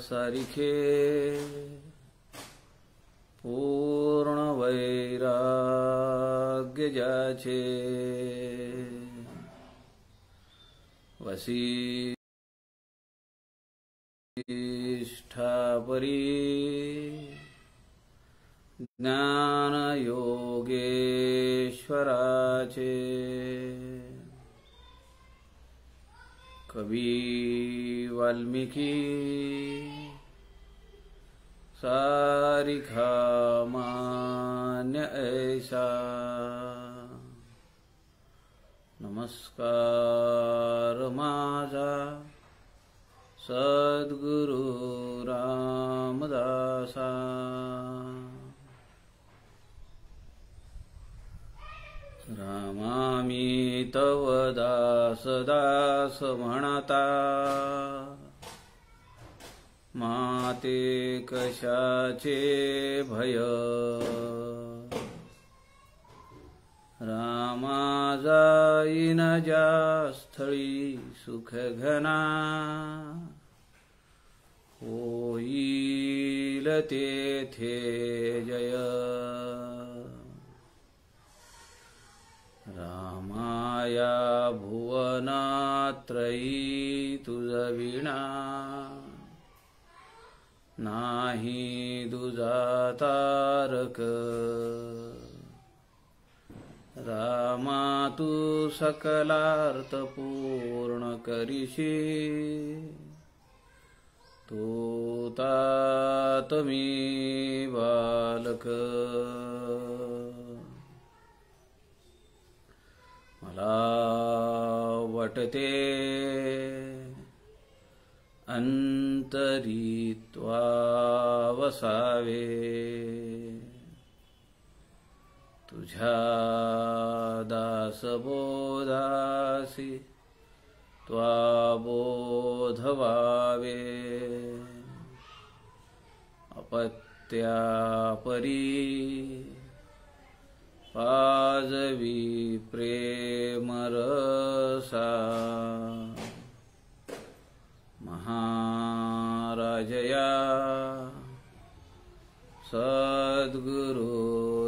सारिखे पूर्ण वैराग्य ज्याचे वसिष्ठापरी ज्ञान योगेश्वराचे कवी वाल्मीकी सारिखा मान्य ऐसा नमस्कार माझा सद्गुरु रामदासा। रामामी तव दास दास म्हणता माते कशाचे भय। रामा जाईन ज्या स्थळी सुख घना होईल तेथे जय। रामाया भुवनात्रयी तुझ विना नाही दुजा तारक। रामा तू सकलार्थ पूर्ण करीशी तू तात मी बालक। मला वाटते अंतरित्वा वसावे तुझ्या दासबोधासी त्वा बोध व्हावे। अपत्यापरी पाजवी प्रेम रसा महाराजया सद्गुरु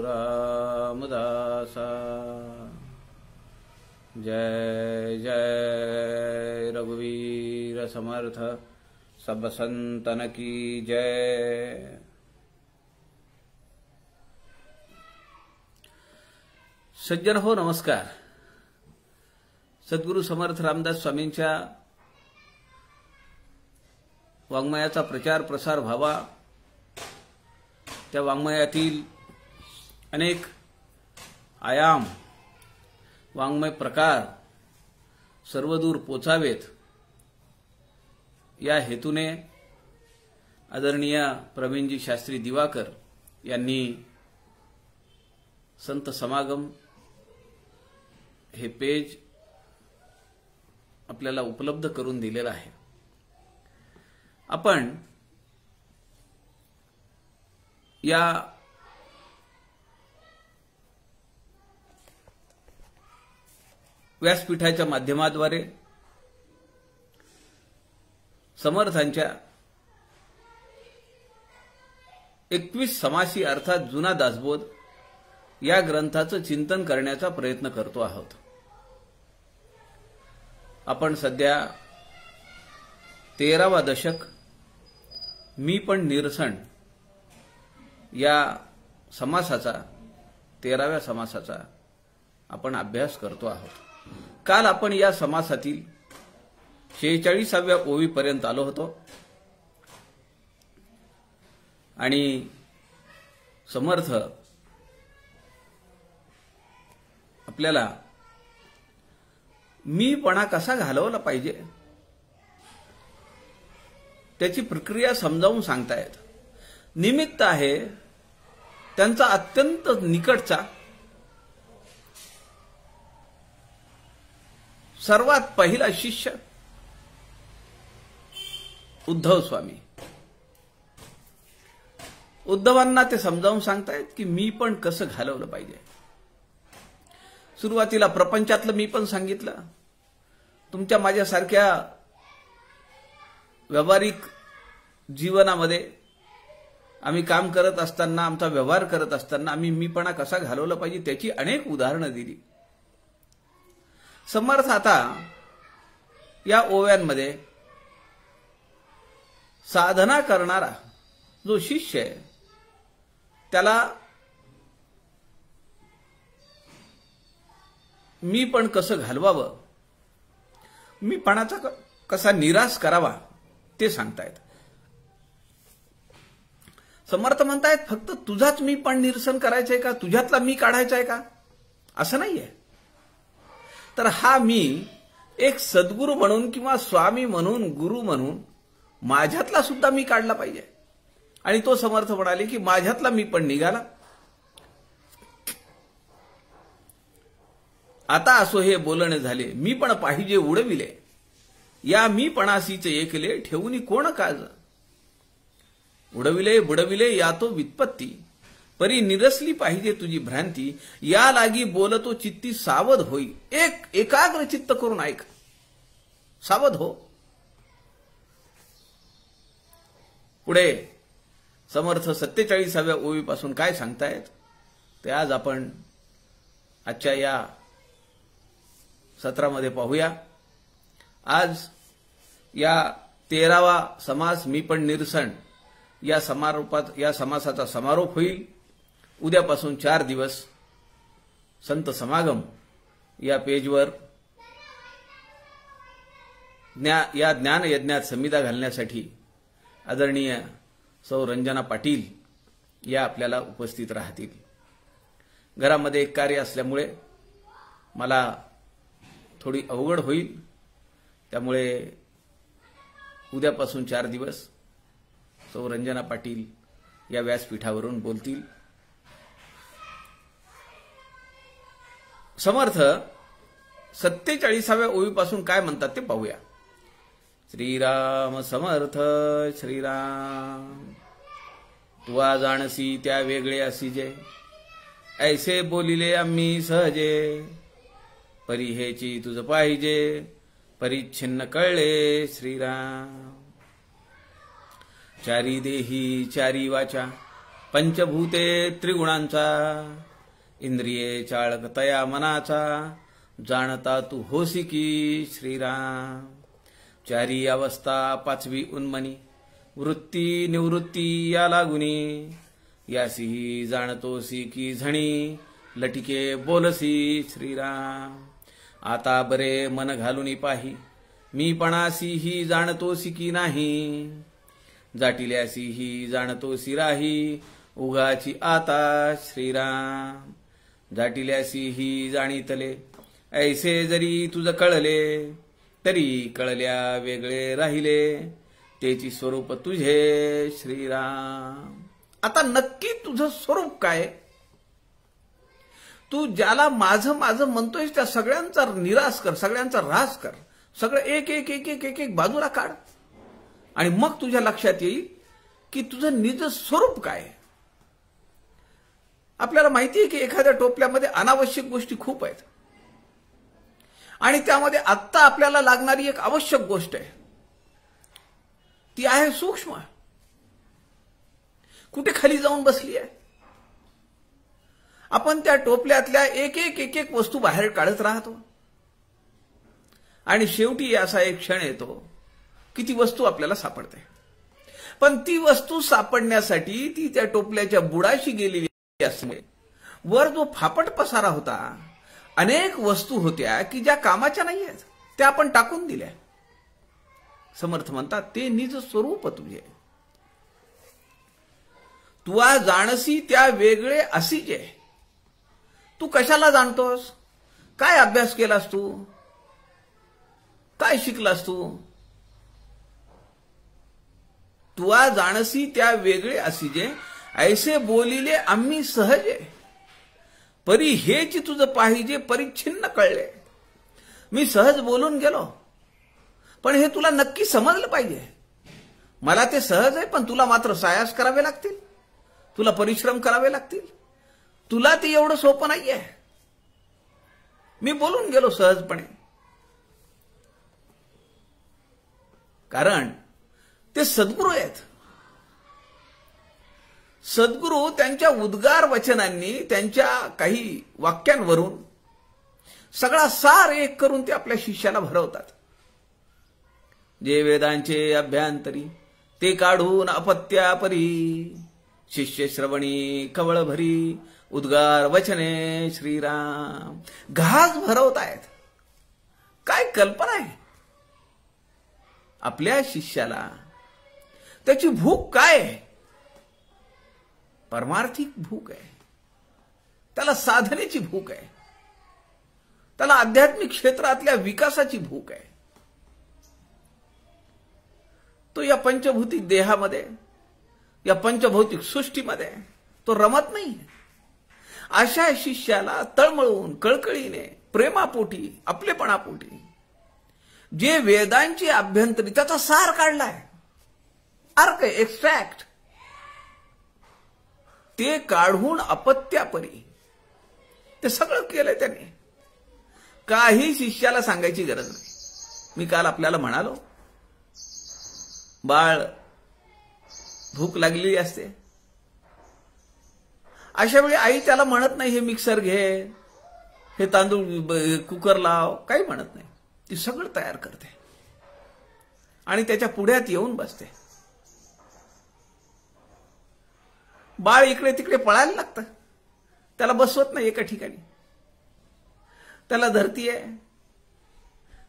रामदासा। जय जय रघुवीर समर्थ सब संतन की जय। सज्जन हो नमस्कार। सद्गुरु समर्थ रामदास स्वामींच्या वाङ्मयाचा प्रचार प्रसार व्हावा, त्या वाङ्मयातील अनेक आयाम वाङ्मय प्रकार सर्वदूर पोचावेत या हेतूने आदरणीय प्रवीणजी शास्त्री दिवाकर यांनी संत समागम हे पेज आपल्याला उपलब्ध करून दिलेलं आहे। आपण या व्यासपीठाच्या माध्यमाद्वारे समर्थांच्या 21 समासी अर्थात जुना दासबोध या ग्रंथाचं चिंतन करण्याचा प्रयत्न करतो आहोत। आपण सध्या 13वा दशक मी पण निरसन या समासाचा 13व्या समासाचा आपण अभ्यास करतो आहोत। काल आपण या समासातील 46व्या ओवीपर्यंत आलो होतो आणि समर्थ आपल्याला मीपणा कसा घालवला पाहिजे त्याची प्रक्रिया समजावून सांगतायत। निमित्त आहे त्यांचा अत्यंत निकटचा सर्वात पहिला शिष्य उद्धव स्वामी। उद्धवांना ते समजावून सांगतायत की मी पण कसं घालवलं पाहिजे। सुरुवातीला प्रपंचातलं मी पण सांगितलं। तुमच्या माझ्यासारख्या व्यावहारिक जीवनामध्ये आम्ही काम करत असताना, आमचा व्यवहार करत असताना आम्ही मीपणा कसा घालवला पाहिजे त्याची अनेक उदाहरणं दिली. समर्थ आता या ओव्यांमध्ये साधना करणारा जो शिष्य आहे त्याला मी पण कसं घालवावं, मीपणाचा कसा निराश करावा ते सांगतायत. समर्थ म्हणतायत फक्त तुझाच मी पण निरसन करायचंय का, तुझ्यातला मी काढायचा आहे का, असं नाहीये. तर हा मी एक सद्गुरू म्हणून किंवा स्वामी म्हणून, गुरु म्हणून माझ्यातला सुद्धा मी काढला पाहिजे. आणि तो समर्थ म्हणाले की माझ्यातला मी पण निघाला. आता असो हे बोलणे झाले, मी पण पाहिजे उडविले, या मी पणासीच एकले ठेवून कोण काज. उडविले बुडविले या तो वित्पत्ती, परी निरसली पाहिजे तुझी भ्रांती, या लागी बोलतो चित्ती सावध होई. एकाग्र चित्त करून ऐक, सावध हो. पुढे समर्थ 47व्या ओवीपासून काय सांगतायत ते आज आपण आजच्या या सत्रामध्ये पाहूया. आज या 13वा समास मी पण निरसन या समासाचा समारोप होईल. उद्यापासून 4 दिवस संत समागम या पेजवर या ज्ञान यज्ञात संविदा घालण्यासाठी आदरणीय सौ रंजना पाटील या आपल्याला उपस्थित राहतील. घरामध्ये एक कार्य असल्यामुळे मला थोडी अवघड होईल, त्यामुळे उद्यापासून 4 दिवस सौ रंजना पाटील या व्यासपीठावरून बोलतील. समर्थ 47व्या ओवीपासून काय म्हणतात ते पाहूया. श्रीराम समर्थ श्रीराम. तुवा जाणसी त्या वेगळे असिजे, ऐसे बोलिले आम्ही सहजे, परी हेची तुझ पाहिजे, परिच्छिन्न कळले श्रीराम. चारी देही चारी वाचा, पंचभूते त्रिगुणांचा, इंद्रिये चाळक तया मनाचा, जाणता तू होसी की श्रीराम. चारी अवस्था 5वी उन्मनी, वृत्ती निवृत्ती या लागुनी, यासीही जाणतोसी की झणी, लटिके बोलसी श्रीराम. आता बरे मन घालून पाही, मी पणासी ही जाणतोसी की नाही, जाटिल्यासी ही जाणतोसी राही, उगाची आता श्रीराम. जाटिल्यासी ही जाणीतले, ऐसे जरी तुझ कळले, तरी कळल्या वेगळे राहिले, तेची स्वरूप तुझे श्रीराम. आता नक्की तुझं स्वरूप काय? तू ज्याला माझं माझं म्हणतोयस त्या सगळ्यांचा निराश कर, सगळ्यांचा ऱ्हास कर, सगळं एक एक एक एक एक एक बाजूला काढ, आणि मग तुझ्या लक्षात येईल की तुझं निज स्वरूप काय. आपल्याला माहिती आहे की एखाद्या टोपल्यामध्ये अनावश्यक गोष्टी खूप आहेत, आणि त्यामध्ये आत्ता आपल्याला लागणारी एक आवश्यक गोष्ट आहे, ती आहे सूक्ष्म. कुठे खाली जाऊन बसली आहे. आपण त्या टोपल्यातल्या एक एक एक एक वस्तू बाहेर काढत राहतो, आणि शेवटी असा एक क्षण येतो की ती वस्तू आपल्याला सापडते. पण ती वस्तू सापडण्यासाठी ती त्या टोपल्याच्या बुडाशी गेलेली असते. वर जो फापट पसारा होता, अनेक वस्तू होत्या की ज्या कामाच्या नाहीयेत, त्या आपण टाकून दिल्या. समर्थ म्हणतात ते निज स्वरूप तुझे. तुवा जाणसी त्या वेगळे असिजे. तू कशाला जाणतोस? काय अभ्यास केलास तू? काय शिकलास तू? तुवा जाणसी त्या वेगळे असिजे, ऐसे बोलिले आम्ही सहजे, परी हेची तुझं पाहिजे, परिच्छिन्न कळले. मी सहज बोलून गेलो, पण हे तुला नक्की समजलं पाहिजे. मला ते सहज आहे, पण तुला मात्र सायास करावे लागतील, तुला परिश्रम करावे लागतील. तुला ते एवढं सोपं नाहीये. मी बोलून गेलो सहजपणे, कारण ते सद्गुरू आहेत. सद्गुरू त्यांच्या उद्गार वचनांनी, त्यांच्या काही वाक्यांवरून सगळा सार एक करून ते आपल्या शिष्याला भरवतात. जे वेदांचे अभ्यंतरी ते काढून अपत्यापरी, शिष्य श्रवणी कवळ भरी, उद्गार वचने श्रीराम. घास भरवतायत. काय कल्पना आहे आपल्या शिष्याला. त्याची भूक काय आहे? परमार्थिक भूक आहे. त्याला साधनेची भूक आहे. त्याला आध्यात्मिक क्षेत्रातल्या विकासाची भूक आहे. तो या पंचभौतिक देहामध्ये, या पंचभौतिक सृष्टीमध्ये तो रमत नाही. अशा शिष्याला तळमळून, कळकळीने, प्रेमापोटी, आपलेपणापोटी जे वेदांची अभ्यंतरी त्याचा सार काढलाय, अर्क एक्स्ट्रॅक्ट, ते काढून अपत्यापरी ते सगळं केलंय त्याने. काही शिष्याला सांगायची गरज नाही. मी काल आपल्याला म्हणालो, बाळ भूक लागलेली असते, अशा वेळी आई त्याला म्हणत नाही हे मिक्सर घे, हे तांदूळ कुकर लाव, काही म्हणत नाही. ती सगळं तयार करते आणि त्याच्या पुढ्यात येऊन बसते. बाळ इकडे तिकडे पळायला लागतं. त्याला बसवत नाही एका ठिकाणी. त्याला धरतीये,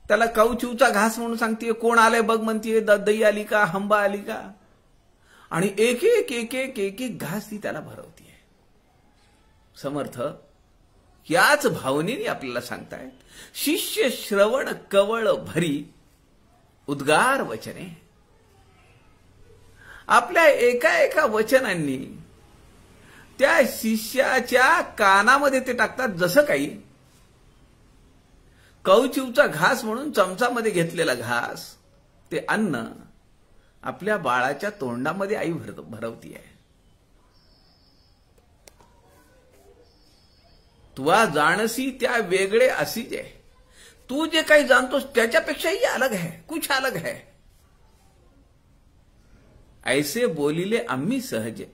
त्याला कौचिवचा घास म्हणून सांगतीये, कोण आलंय बघ म्हणतीये, दही आली का, हंबा आली का, आणि एक एक एक एक एक एक घास ती त्याला भरवतीये. समर्थ याच भावनेने आपल्याला सांगतायत, शिष्य श्रवण कवळ भरी, उद्गार वचने. आपल्या एका एका वचनांनी त्या शिष्याच्या कानामध्ये ते टाकतात. जसं काही कौचिवचा घास म्हणून चमचामध्ये घेतलेला घास, ते अन्न आपल्या बाळाच्या तोंडामध्ये आई भरवतीये. तुवा जाणसी त्या वेगळे असीजे. तू जे काही जाणतोस त्याच्यापेक्षाही अलग है, कुछ अलग है. ऐसे बोलिले आम्ही सहजे,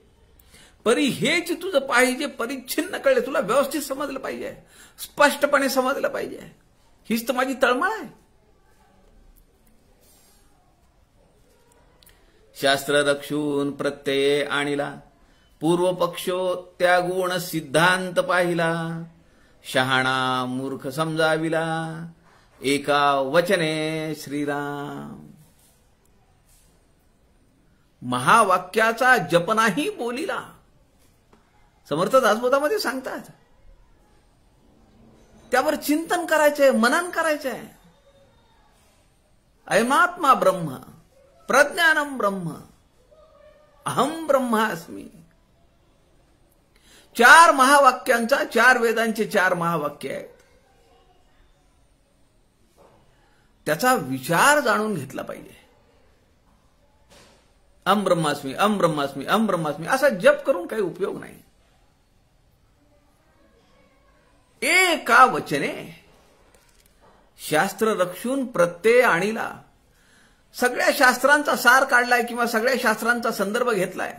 परी हेच तुझं पाहिजे, परिच्छिन्न कळले. तुला व्यवस्थित समजलं पाहिजे, स्पष्टपणे समजलं पाहिजे. हीच तर माझी तळमळ आहे. शास्त्र रक्षून प्रत्यये आणिला, पूर्व पक्षो त्या गुण सिद्धांत पाहिला. शहाणा मूर्ख समजाविला, एका वचने श्रीराम. महावाक्याचा जप नाही बोलिला. समर्थ दासबोधामध्ये सांगतात, त्यावर चिंतन करायचंय, मनन करायचंय. अयमात्मा ब्रह्म, प्रज्ञानम ब्रह्म, अहम ब्रह्मास्मी. 4 महावाक्यांचा, 4 वेदांचे 4 महावाक्य आहेत. त्याचा विचार जाणून घेतला पाहिजे. अहम ब्रह्मास्मी, अहम ब्रह्मास्मी, अहम ब्रह्मास्मी असा जप करून काही उपयोग नाही. एका वचने शास्त्र रक्षून प्रत्यय आणिला. सगळ्या शास्त्रांचा सार काढलाय किंवा सगळ्या शास्त्रांचा संदर्भ घेतलाय.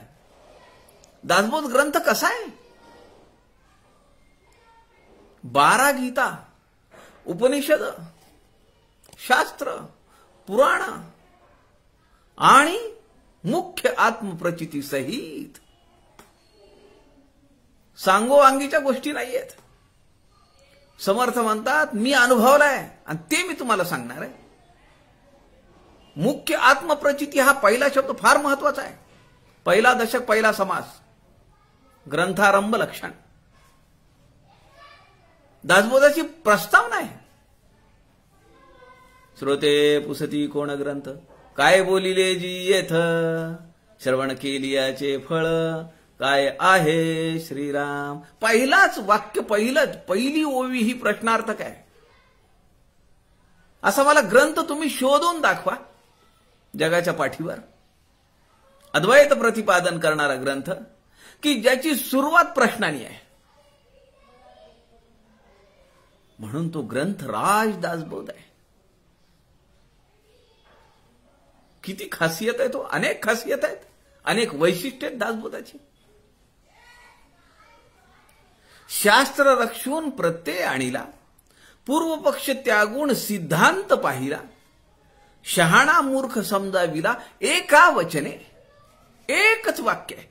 दासबोध ग्रंथ कसा आहे? 12 गीता, उपनिषद, शास्त्र, पुराण आणि मुख्य आत्मप्रचिती सहित. सांगोवांगीच्या गोष्टी नाहीयेत. समर्थ म्हणतात, मी अनुभवलाय आणि ते मी तुम्हाला सांगणार आहे. मुख्य आत्मप्रचिती हा पहिला शब्द फार महत्वाचा आहे. पहिला दशक, पहिला समास, ग्रंथारंभ लक्षण. दासबोधाची प्रस्तावना आहे. श्रोते पुसती कोण ग्रंथ, काय बोलिले जी येथ, श्रवण केलियाचे फळ, काय आहे श्रीराम. पहिलाच वाक्य, पहिली ओवी ही प्रश्नार्थक आहे. असा मला ग्रंथ तुम्ही शोधून दाखवा जगाच्या पाठीवर, अद्वैत प्रतिपादन करणारा ग्रंथ, की ज्याची सुरुवात प्रश्नाने आहे. म्हणून तो ग्रंथ राजदासबोध आहे. किती खासियत आहे तो, अनेक खासियत आहेत, अनेक वैशिष्ट्य आहेत दासबोधाची. शास्त्र रक्षून प्रत्यय आणिला, पूर्वपक्ष त्यागून सिद्धांत पाहिला, शहाणा मूर्ख समजाविला एका वचने. एकच वाक्य आहे.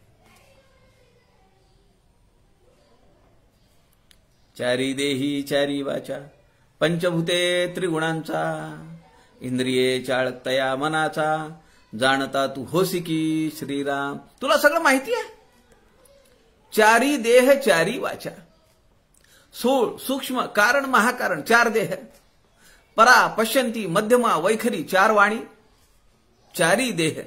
चारी देही चारी वाचा, पंचभूते त्रिगुणांचा, इंद्रिये चाळतया मनाचा, जाणता तू होसी की श्रीराम. तुला सगळं माहिती आहे. चारी देह चारी वाचा, स्थूळ सूक्ष्म कारण महाकारण चार देह, परा पश्यंती मध्यमा वैखरी चार वाणी, चारी देह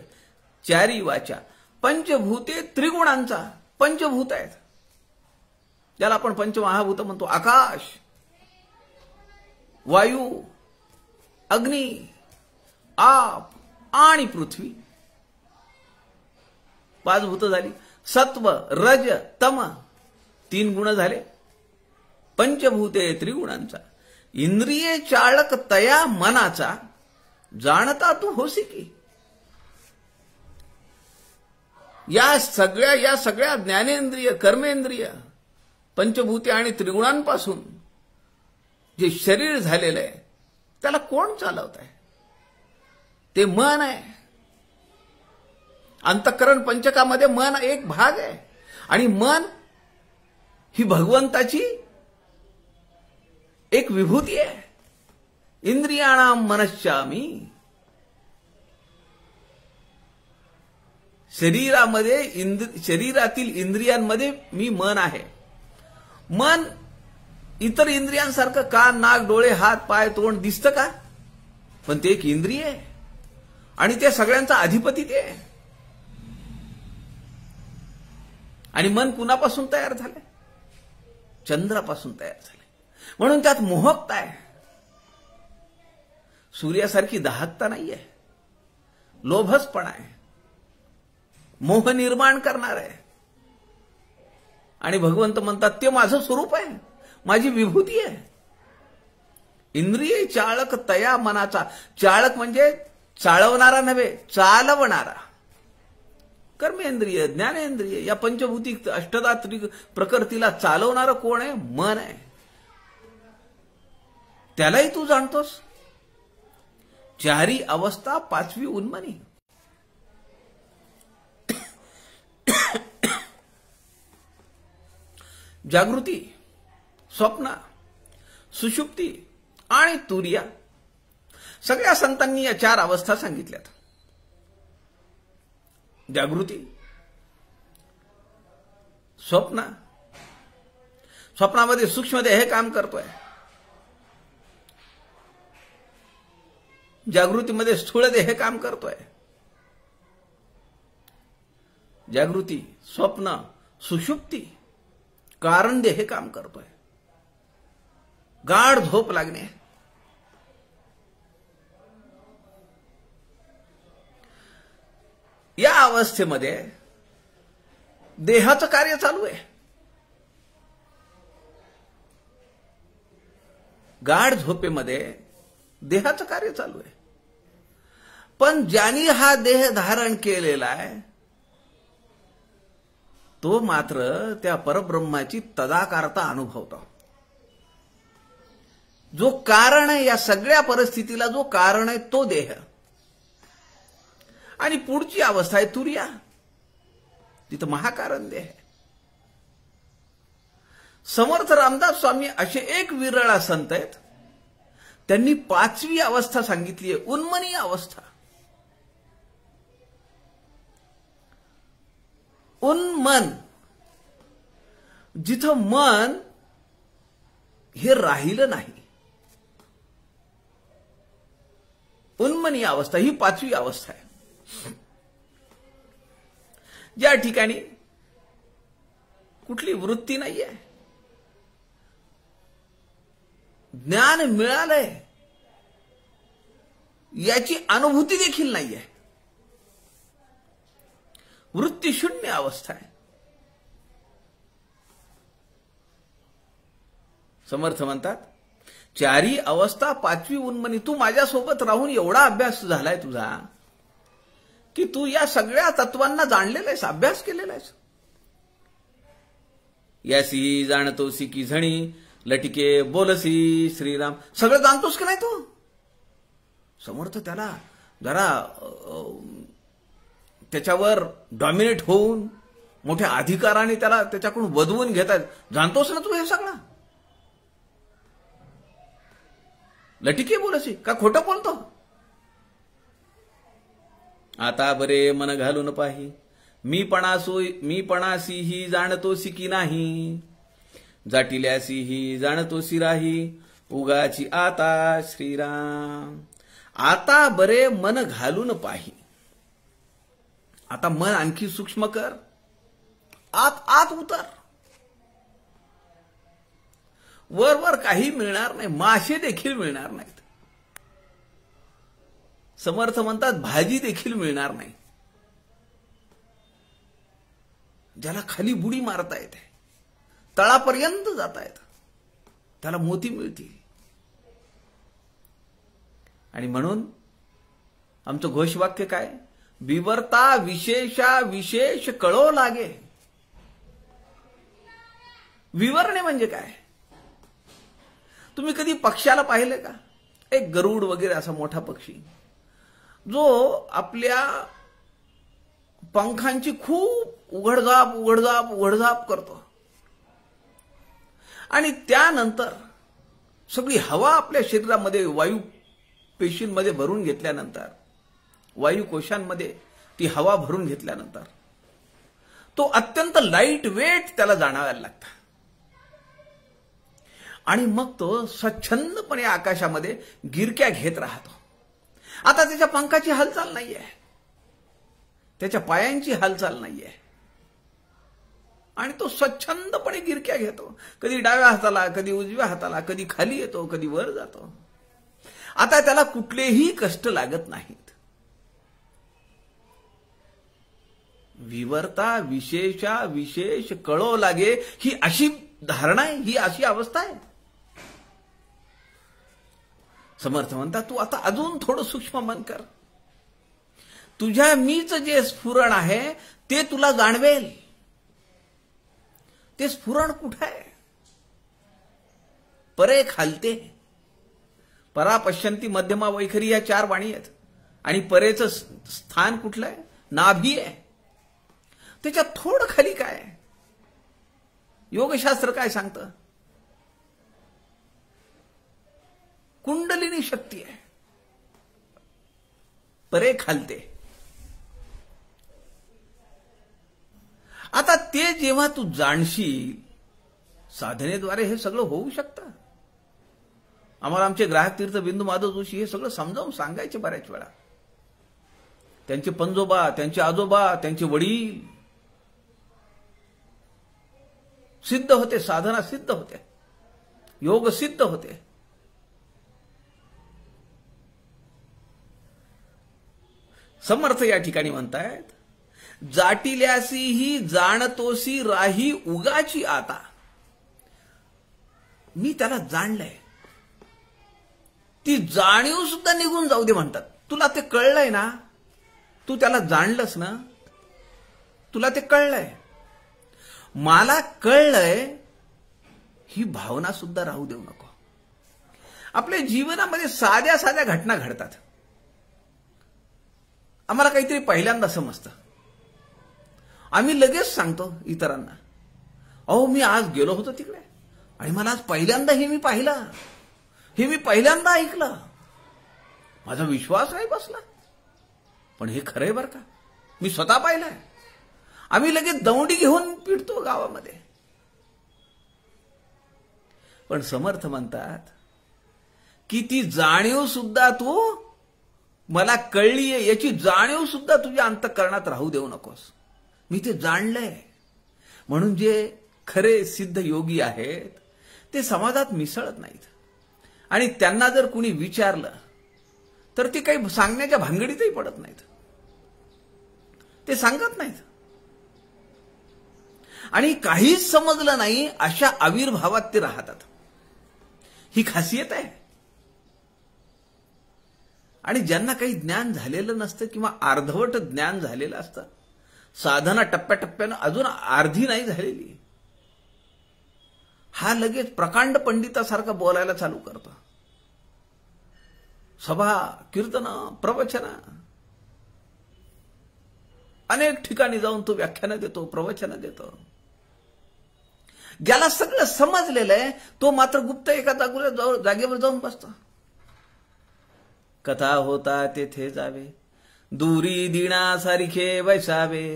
चारी वाचा, पंचभूते त्रिगुणांचा. पंचभूत आहेत, ज्याला आपण पंचमहाभूत म्हणतो. आकाश, वायू, अग्नी, आप आणि पृथ्वी. पाच भूत झाली. सत्व रज तम तीन गुण झाले. पंचभूते त्रिगुणांचा, इंद्रिये चाळक तया मनाचा, जाणता तू होसी की. या सगळ्या ज्ञानेंद्रिय कर्मेंद्रिय पंचभूते आणि त्रिगुणांपासून जे शरीर झालेलं आहे त्याला कोण चालवत आहे? ते मन आहे. अंतःकरण पंचकामध्ये मन एक भाग आहे आणि मन ही भगवंताची एक विभूती आहे. इंद्रियाणाम मनश्चामी. शरीरातील इंद्रियांमध्ये मी मन आहे. मन इतर इंद्रियांसारखं कान नाक डोळे हात पाय तोंड दिसतं का? पण ते एक इंद्रिय आहे आणि ते सगळ्यांचा अधिपती ते आहे. आणि मन कुणापासून तयार झालंय? चंद्रापासून तयार झालंय. म्हणून त्यात मोहकता आहे. सूर्यासारखी दाहकता नाहीये. लोभसपणा आहे. मोह निर्माण करणार आहे. आणि भगवंत म्हणतात ते माझं स्वरूप आहे, माझी विभूती आहे. इंद्रिय चाळक तया मनाचा. चाळक म्हणजे चालवणारा नव्हे, चालवणारा. कर्मेंद्रिय ज्ञानेंद्रिय या पंचभूती अष्टधा प्रकृतीला चालवणारं कोण आहे? मन आहे. त्यालाही तू जाणतोस. चारी अवस्था पाचवी उन्मनी. जागृती, स्वप्न, सुषुप्ती आणि तुर्या. सगळ्या संतांनी या चार अवस्था सांगितल्यात. जागृती, स्वप्न, स्वप्नामध्ये सूक्ष्म देह काम करतोय. जागृतीमध्ये स्थूल देह काम करतोय. जागृती, स्वप्न, सुषुप्ती, कारण देह काम करतोय. गाढ झोप लागणे. या अवस्थेमध्ये देहाचं कार्य चालू आहे. गाढ झोपेमध्ये देहाचं कार्य चालू आहे. पण ज्यांनी हा देह धारण केलेला आहे तो मात्र त्या परब्रह्माची तदाकारता अनुभवतो. जो कारण आहे या सगळ्या परिस्थितीला, जो कारण आहे तो देह. आणि पुढची अवस्था आहे तुर्या. तिथं महाकारण देह. समर्थ रामदास स्वामी असे एक विरळा संत आहेत, त्यांनी पाचवी अवस्था सांगितली आहे, उन्मनी अवस्था. उन्मन, जिथं मन हे राहिलं नाही. उन्मनी अवस्था ही पाचवी अवस्था आहे. ज्या ठिकाणी कुठली वृत्ती नाहीये, ज्ञान मिळालंय याची अनुभूती देखील नाहीये. वृत्ती शून्य अवस्था आहे. समर्थ म्हणतात चारी अवस्था पाचवी उन्मनी. तू माझ्यासोबत राहून एवढा अभ्यास झालाय तुझा की तू या सगळ्या तत्वांना जाणलेला आहेस, अभ्यास केलेला आहेस. यासी जाणतोसी की झणी, लटिके बोलसी श्रीराम. सगळं जाणतोस की नाही तू? समर्थ त्याला जरा त्याच्यावर डॉमिनेट होऊन मोठ्या अधिकाराने त्याला त्याच्याकडून वदवून घेतात. जाणतोस ना तू हे सगळं? लटिके बोलसी का खोटं बोलतो? आता बरे मन घालून पाही, मी पणासी ही जाणतोसी की नाही, जाटिल्यासी ही जाणतोसी राही, उगाची आता श्रीराम. आता बरे मन घालून पाही. आता मन आणखी सूक्ष्म कर, आत आत उतर. वर वर काही मिळणार नाही, मासे देखील मिळणार नाहीत. समर्थ म्हणतात भाजी देखील मिळणार नाही. ज्याला खाली बुडी मारता येते, तळापर्यंत जाता येतं, त्याला मोती मिळतील. आणि म्हणून आमचं घोषवाक्य काय? विवर्ता विशेषा विशेष कळो लागे. विवरणे म्हणजे काय? तुम्ही कधी पक्ष्याला पाहिले का? एक गरुड वगैरे असा मोठा पक्षी जो आपल्या पंखांची खूप उघडझाप करतो आणि त्यानंतर सगळी हवा आपल्या शरीरामध्ये वायू पेशींमध्ये भरून घेतल्यानंतर, वायू कोशांमध्ये ती हवा भरून घेतल्यानंतर तो अत्यंत लाईट वेट त्याला जाणवायला लागतं आणि मग तो स्वच्छंदपणे आकाशामध्ये गिरक्या घेत राहतो. आता त्याच्या पंखाची हालचाल नाहीये, त्याच्या पायांची हालचाल नाहीये आणि तो स्वच्छंदपणे गिरक्या घेतो. कधी डाव्या हाताला, कधी उजव्या हाताला, कधी खाली येतो, कधी वर जातो. आता त्याला कुठलेही कष्ट लागत नाहीत. विवर्ता विशेषा विशेष कळो लागे, ही अशी धारणा आहे, ही अशी अवस्था आहे. समर्थ म्हणतात तू आता अजून थोडं सूक्ष्म मन कर. तुझ्या मीच जे स्फुरण आहे ते तुला जाणवेल. ते स्फुरण कुठे आहे? परे खालते. परा पश्यंती मध्यमा वैखरी या 4 वाणी आहेत आणि परेचं स्थान कुठलं आहे? नाभी आहे. त्याच्यात थोडं खाली काय? योगशास्त्र काय सांगतं? कुंडलिनी शक्ती आहे. परे खालते. आता ते जेव्हा तू जाणशील, साधनेद्वारे हे सगळं होऊ शकतं. आम्हाला आमचे ग्राहक तीर्थ बिंदू माधव जोशी हे सगळं समजावून सांगायचे बऱ्याच वेळा. त्यांचे पंजोबा, त्यांचे आजोबा, त्यांचे वडील सिद्ध होते, साधना सिद्ध होते, योग सिद्ध होते. समर्थ या ठिकाणी म्हणतायत, जाटिल्यासी ही जाणतोसी राही उगाची आता. मी त्याला जाणलंय, ती जाणीव सुद्धा निघून जाऊ दे म्हणतात. तुला ते कळलंय ना, तू त्याला जाणलंस ना, तुला ते कळलंय, मला कळलंय, ही भावना सुद्धा राहू देऊ नको. आपल्या जीवनामध्ये साध्या साध्या घटना घडतात. आम्हाला काहीतरी पहिल्यांदा समजतं, आम्ही लगेच सांगतो इतरांना, अहो मी आज गेलो होतो तिकडे आणि मला आज पहिल्यांदा हे मी पाहिलं, हे मी पहिल्यांदा ऐकलं, माझा विश्वास नाही बसला, पण हे खरंय बरं का, मी स्वतः पाहिलंय. आम्ही लगेच दौंडी घेऊन पिटतो गावामध्ये. पण समर्थ म्हणतात की ती जाणीव सुद्धा तू मला कळलीये याची जाणीव सुद्धा तुझ्या अंतःकरणात राहू देऊ नकोस. मी ते जाणलंय. म्हणून जे खरे सिद्ध योगी आहेत ते समाजात मिसळत नाहीत आणि त्यांना जर कुणी विचारलं तर ते काही सांगण्याच्या भानगडीतही पडत नाहीत. ते सांगत नाहीत आणि काहीच समजलं नाही अशा आविर्भावात ते राहतात. ही खासियत आहे. आणि ज्यांना काही ज्ञान झालेलं नसतं किंवा अर्धवट ज्ञान झालेलं असतं, साधना टप्प्याटप्प्यानं अजून अर्धी नाही झालेली, हा लगेच प्रकांड पंडितासारखा बोलायला चालू करतो. सभा, कीर्तन, प्रवचन, अनेक ठिकाणी जाऊन तो व्याख्यानं देतो, प्रवचन देतो. ज्याला सगळं समजलेलं आहे तो मात्र गुप्त एका जागेवर जाऊन बसतो. कथा होता तेथे जावे, दूरी दिनासारिखे वैसावे,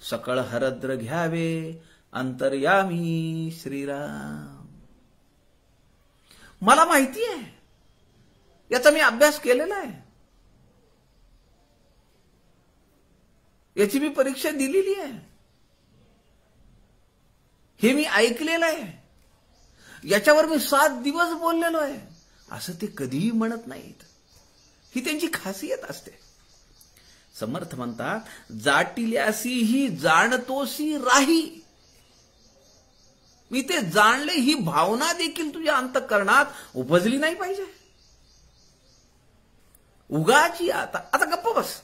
सकळ हरद्र घ्यावे, अंतर्यामी श्रीराम. मला माहिती आहे, याचा मी अभ्यास केलेला आहे, याची मी परीक्षा दिलेली आहे, हे मी ऐकलेलं आहे, याच्यावर मी 7 दिवस बोललेलो आहे, असं ते कधीही म्हणत नाहीत. ही त्यांची खासियत असते. समर्थ म्हणतात, जाटिल्यासी ही जाणतोसी राही. मी ते जाणले ही भावना देखील तुझ्या अंतःकरणात उपजली नाही पाहिजे. उगाची आता गप्प बस,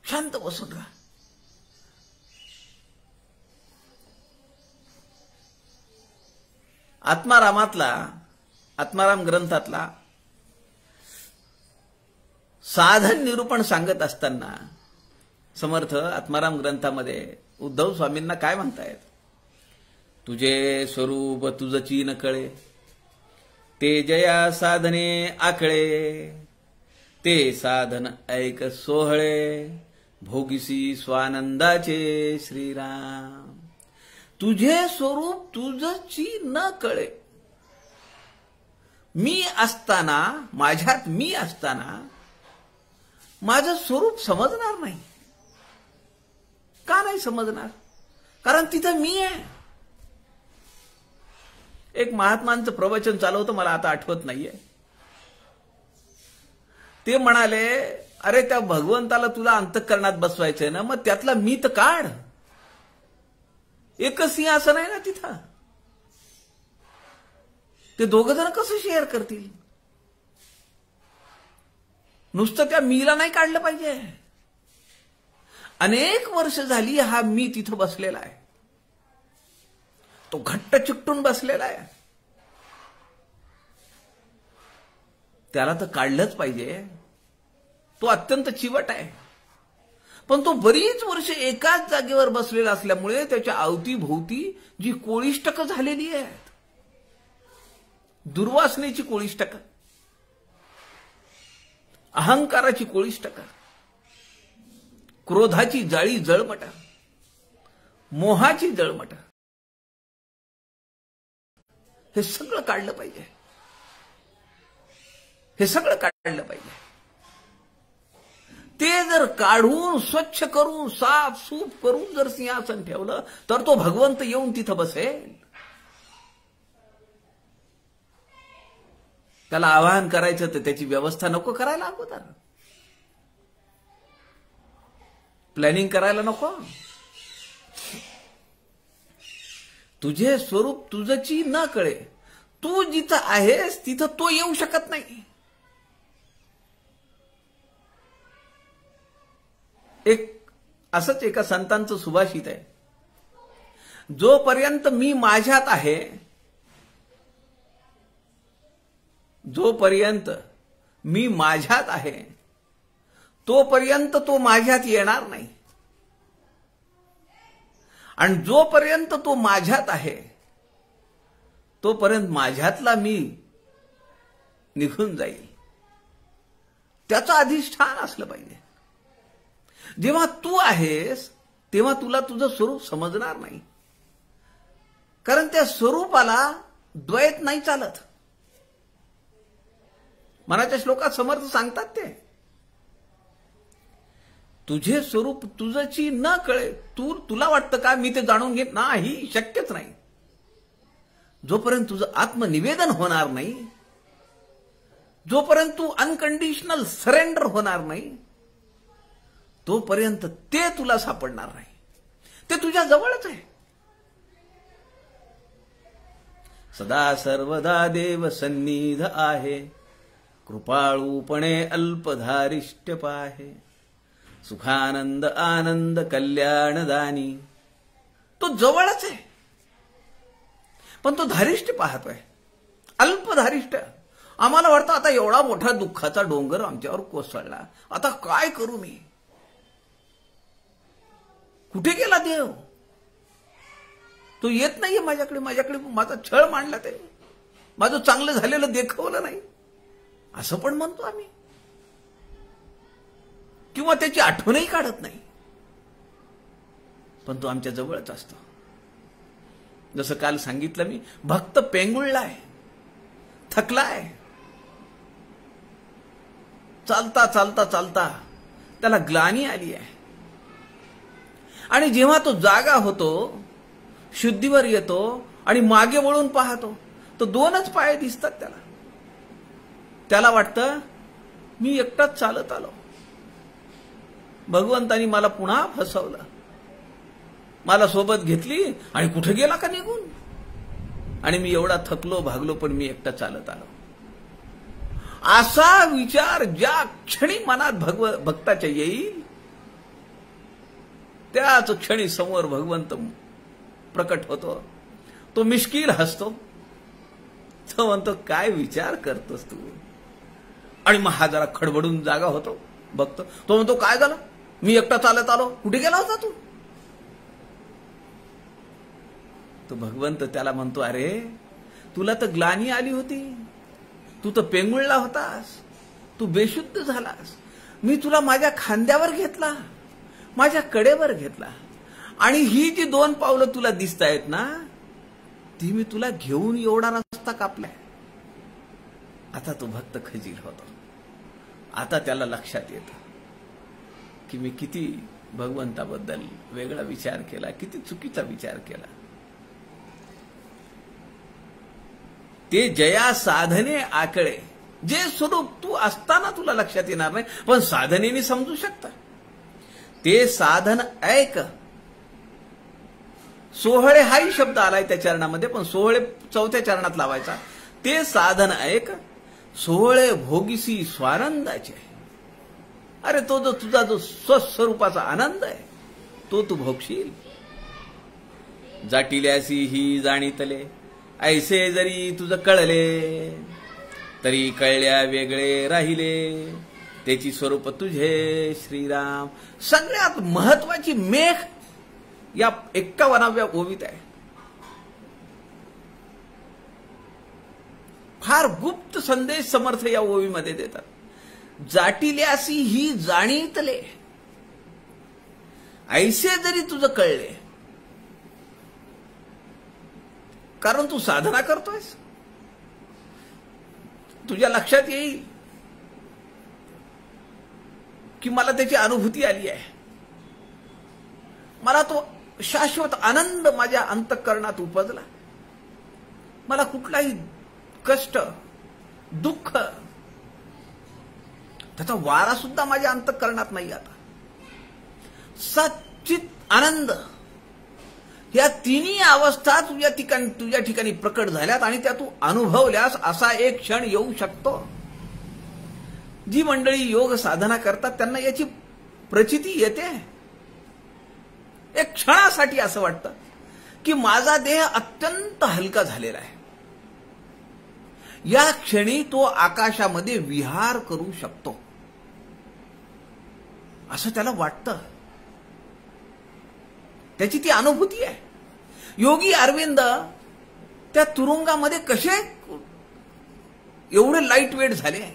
शांत बसून राहा. आत्माराम ग्रंथातला साधन निरूपण सांगत असताना समर्थ आत्माराम ग्रंथामध्ये उद्धव स्वामींना काय म्हणतायत? तुझे स्वरूप तुझची न कळे, ते जया साधने आकळे, ते साधन ऐक सोहळे, भोगिसी स्वानंदाचे श्रीराम. तुझे स्वरूप तुझची न कळे. मी असताना, माझ्यात मी असताना माझं स्वरूप समजणार नाही. का नाही समजणार? कारण तिथं मी आहे. एक महात्मांचं प्रवचन चालू होतं, मला आता आठवत नाहीये. ते म्हणाले, अरे त्या भगवंताला तुला अंतःकरणात बसवायचंय ना, मग त्यातला मी तर काढ. एकच सिंहासन आहे ना तिथं, ते दोघ जण कसं शेअर करतील? नुसतं त्या मीला नाही काढलं पाहिजे. अनेक वर्ष झाली हा मी तिथं बसलेला आहे, तो घट्ट चिकटून बसलेला आहे, त्याला तर काढलंच पाहिजे. तो अत्यंत चिवट आहे, पण तो बरीच वर्ष एकाच जागेवर बसलेला असल्यामुळे त्याच्या अवतीभोवती जी कोळिष्टक झालेली आहेत, दुर्वासनेची कोळिष्टक, अहंकाराची कोळिष्टक, क्रोधाची जाळी जळमट, मोहाची जळमट, हे सगळं काढलं पाहिजे. हे सगळं काढलं पाहिजे. ते जर काढून स्वच्छ करून साफसूफ करून जर सिंहासन ठेवलं तर तो भगवंत येऊन तिथं बसेल. त्याला आवाहन करायचं तर त्याची व्यवस्था नको करायला अगोदर? प्लॅनिंग करायला नको? तुझे स्वरूप तुझची न कळे, तू जिथं आहेस तिथं तो येऊ शकत नाही. असंच एका संतांचं सुभाषित आहे, जोपर्यंत मी माझ्यात आहे, जोपर्यंत मी माझ्यात आहे तोपर्यंत तो माझ्यात येणार नाही, आणि जोपर्यंत तो माझ्यात आहे तोपर्यंत माझ्यातला मी निघून जाईल. त्याचं अधिष्ठान असलं पाहिजे. जेव्हा तू आहेस तेव्हा तुला तुझं स्वरूप समजणार नाही, कारण त्या स्वरूपाला द्वैत नाही चालत. मनाच्या श्लोकात समर्थ सांगतात ते, तुझे स्वरूप तुझची न कळे. तुला वाटतं का मी ते जाणून घेत नाही? शक्यच नाही. जोपर्यंत तुझं आत्मनिवेदन होणार नाही, जोपर्यंत तू अनकंडिशनल सरेंडर होणार नाही, तोपर्यंत ते तुला सापडणार नाही. ते तुझ्या जवळच आहे. सदा सर्वदा देव सन्निध आहे, कृपाळूपणे अल्पधारिष्ट पाहे, सुखानंद आनंद कल्याणदानी. तो जवळच आहे. पण तो धारिष्ट पाहतोय, अल्पधारिष्ट. आम्हाला वाटतं आता एवढा मोठा दुःखाचा डोंगर आमच्यावर कोसळला, आता काय करू मी? कुठे गेला देव? तो येत नाहीये माझ्याकडे माझा छळ मांडला ते, माझं चांगलं झालेलं देखवलं नाही, असं पण म्हणतो आम्ही. किंवा त्याची आठवणही काढत नाही, पण तो आमच्या जवळच असतो. जसं काल सांगितलं मी, भक्त पेंगुळलाय, थकलाय, चालता चालता चालता त्याला ग्लानी आली आहे. आणि जेव्हा तो जागा होतो, शुद्धीवर येतो आणि मागे वळून पाहतो, तो दोनच पाय दिसतात त्याला. त्याला वाटतं मी एकटाच चालत आलो, भगवंतानी मला पुन्हा फसवलं, मला सोबत घेतली आणि कुठे गेला का निघून, आणि मी एवढा थकलो भागलो पण मी एकटा चालत आलो. असा विचार ज्या क्षणी मनात भक्ताच्या येईल, त्याच क्षणी समोर भगवंत प्रकट होतो. तो मिश्किल हसतो, तो म्हणतो काय विचार करतोस तू? आणि मग हा जरा खडबडून जागा होतो भक्त. तो म्हणतो काय झालं, मी एकटा चालत आलो, कुठे गेला होता तू? तो भगवंत त्याला म्हणतो, अरे तुला तर ग्लानी आली होती, तू तर पेंगुळला होतास, तू बेशुद्ध झालास, मी तुला माझ्या खांद्यावर घेतला, माझ्या कडेवर घेतला, आणि ही जी 2 पावलं तुला दिसतायत ना, ती मी तुला घेऊन एवढा रस्ता कापलाय. आता तो भक्त खजील होतो. आता त्याला लक्षात येतं की मी किती भगवंताबद्दल वेगळा विचार केला, किती चुकीचा विचार केला. ते जया साधने आकळे, जे स्वरूप तू असताना तुला लक्षात येणार नाही, पण साधनेने समजू शकता. ते साधन ऐक. सोहळे हाही शब्द आलाय त्या चरणामध्ये, पण सोहळे 4थ्या चरणात लावायचा. ते साधन ऐक, सोहळे भोगीसी स्वानंदाचे. अरे तो जो तुझा जो स्वस्वरूपाचा आनंद आहे, तो तू भोगशील. जाटिल्यासी ही जाणीतले, ऐसे जरी तुझं कळले, तरी कळल्या वेगळे राहिले, त्याची स्वरूप तुझे श्रीराम. सगळ्यात महत्वाची मेघ या 51व्या ओवीत आहे. फार गुप्त संदेश समर्थ या ओवीमध्ये देतात. जाटिल्यासी ही जाणीतले, ऐसे जरी तुझं कळले, कारण तू साधना करतोयस, तुझ्या लक्षात येईल की मला त्याची अनुभूती आली आहे, मला तो शाश्वत आनंद माझ्या अंतःकरणात उपजला, मला कुठलाही कष्ट दुःख त्याचा वारा सुद्धा माझ्या अंतःकरणात नाही. आता सच्चित आनंद, या तिन्ही अवस्था तुझ्या ठिकाणी प्रकट झाल्यात आणि त्या तू अनुभवल्यास असा एक क्षण येऊ शकतो. जी मंडळी योग साधना करतात त्यांना याची प्रचिती येते. एक क्षणासाठी असं वाटतं की माझा देह अत्यंत हलका झालेला आहे. या क्षणी तो आकाशामध्ये विहार करू शकतो असं त्याला वाटतं. त्याची ती अनुभूती आहे. योगी अरविंद त्या तुरुंगामध्ये कसे एवढे लाईट वेट झाले,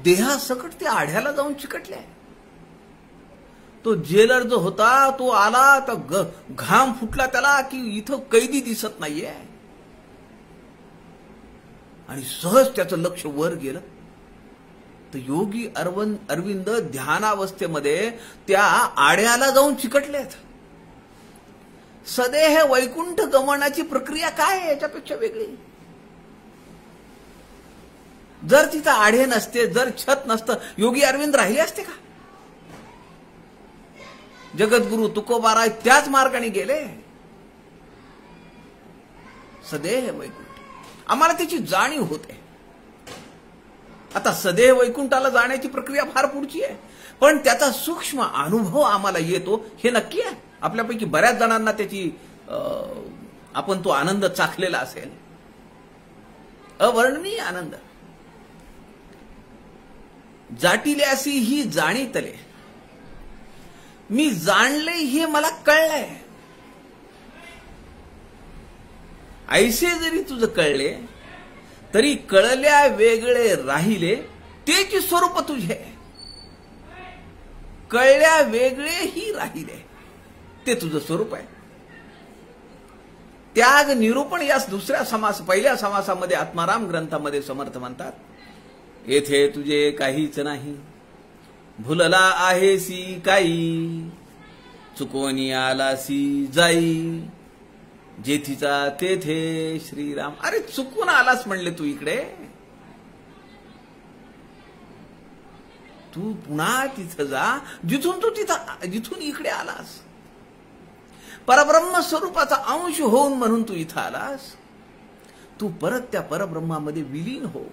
देहासकट ते आढ्याला जाऊन चिकटले. तो जेलर जो होता तो आला तर घाम फुटला त्याला की इथं कैदी दिसत नाहीये, आणि सहज त्याचं लक्ष वर गेलं तर योगी अरविंद ध्यानावस्थेमध्ये त्या आड्याला जाऊन चिकटलेत. सदेह वैकुंठ गमनाची प्रक्रिया काय आहे याच्यापेक्षा वेगळी. जर तिथं आढे नसते, जर छत नसतं, योगी अरविंद राहिले असते का? जगद्गुरु तुकोबाराय त्याच मार्गाने गेले. सदेह वैकुंठ आम्हाला त्याची जाणीव होते. आता सदेह वैकुंठाला जाण्याची प्रक्रिया फार पुढची आहे, पण त्याचा सूक्ष्म अनुभव आम्हाला येतो हे नक्की आहे. आपल्यापैकी बऱ्याच जणांना त्याची आपण तो आनंद चाखलेला असेल, अवर्णनीय आनंद. जाटिल्यासी ही जाणीतले, मी जाणले हे मला कळलंय. ऐसे जरी तुझं कळले तरी कळल्या वेगळे राहिले तेच स्वरूप तुझे. कळल्या वेगळेही राहिले ते तुझं स्वरूप आहे. त्याग निरूपण या दुसऱ्या समास पहिल्या समासामध्ये आत्माराम ग्रंथामध्ये समर्थ म्हणतात, येथे तुझे काहीच नाही, भुलला आहेसी काही, चुकोनी आलासी जाई, जेथीचा तेथे श्रीराम. अरे चुकून आलास म्हणले तू इकडे, तू पुन्हा तिथं जा जिथून इकडे आलास. परब्रह्म स्वरूपाचा अंश होऊन म्हणून तू इथं आलास. तू परत त्या परब्रह्मामध्ये विलीन हो.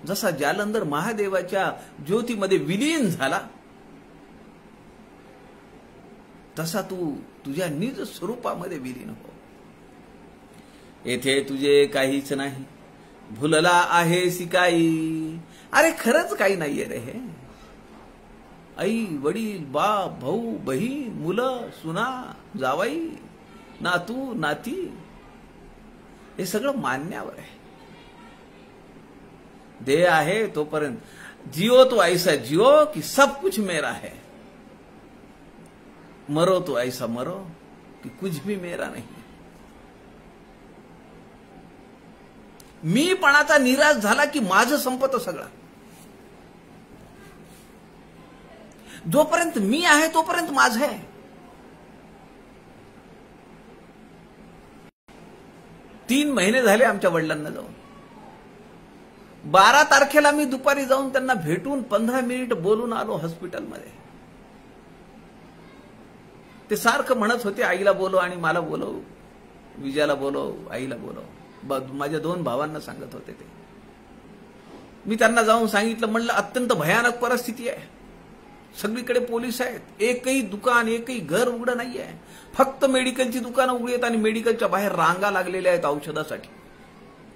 जसा जालंधर महादेवाच्या ज्योतीमध्ये विलीन झाला तसा तू तुझ्या निज स्वरूपामध्ये विलीन हो. येथे तुझे काहीच नाही, भुलला आहेसी काही. अरे खरंच काही नाहीये रे हे. आई वडील बाप भाऊ बहीण मुलं सुना जावाई नातू नाती हे सगळं मान्यावर आहे. देह आहे तोपर्यंत जियो तो ऐसा जियो कि सब कुछ मेरा है, मरो तो ऐसा मरो कि कुछ भी मेरा नहीं. मीपणाचा निराश झाला की माझं संपत सगळं. जोपर्यंत मी आहे तोपर्यंत माझं आहे. तीन महिने झाले आमच्या वडिलांना जाऊन. 12 तारखेला मी दुपारी जाऊन त्यांना भेटून 15 मिनिट बोलून आलो हॉस्पिटलमध्ये. ते सारखं म्हणत होते आईला बोलव आणि मला बोलव, विजयाला बोलव, आईला बोलव. माझ्या 2 भावांना सांगत होते ते. मी त्यांना जाऊन सांगितलं, म्हणलं अत्यंत भयानक परिस्थिती आहे. सगळीकडे पोलीस आहेत, एकही दुकान एकही घर उघडं नाहीये. फक्त मेडिकलची दुकानं उघडी आहेत आणि मेडिकलच्या बाहेर रांगा लागलेल्या आहेत औषधासाठी.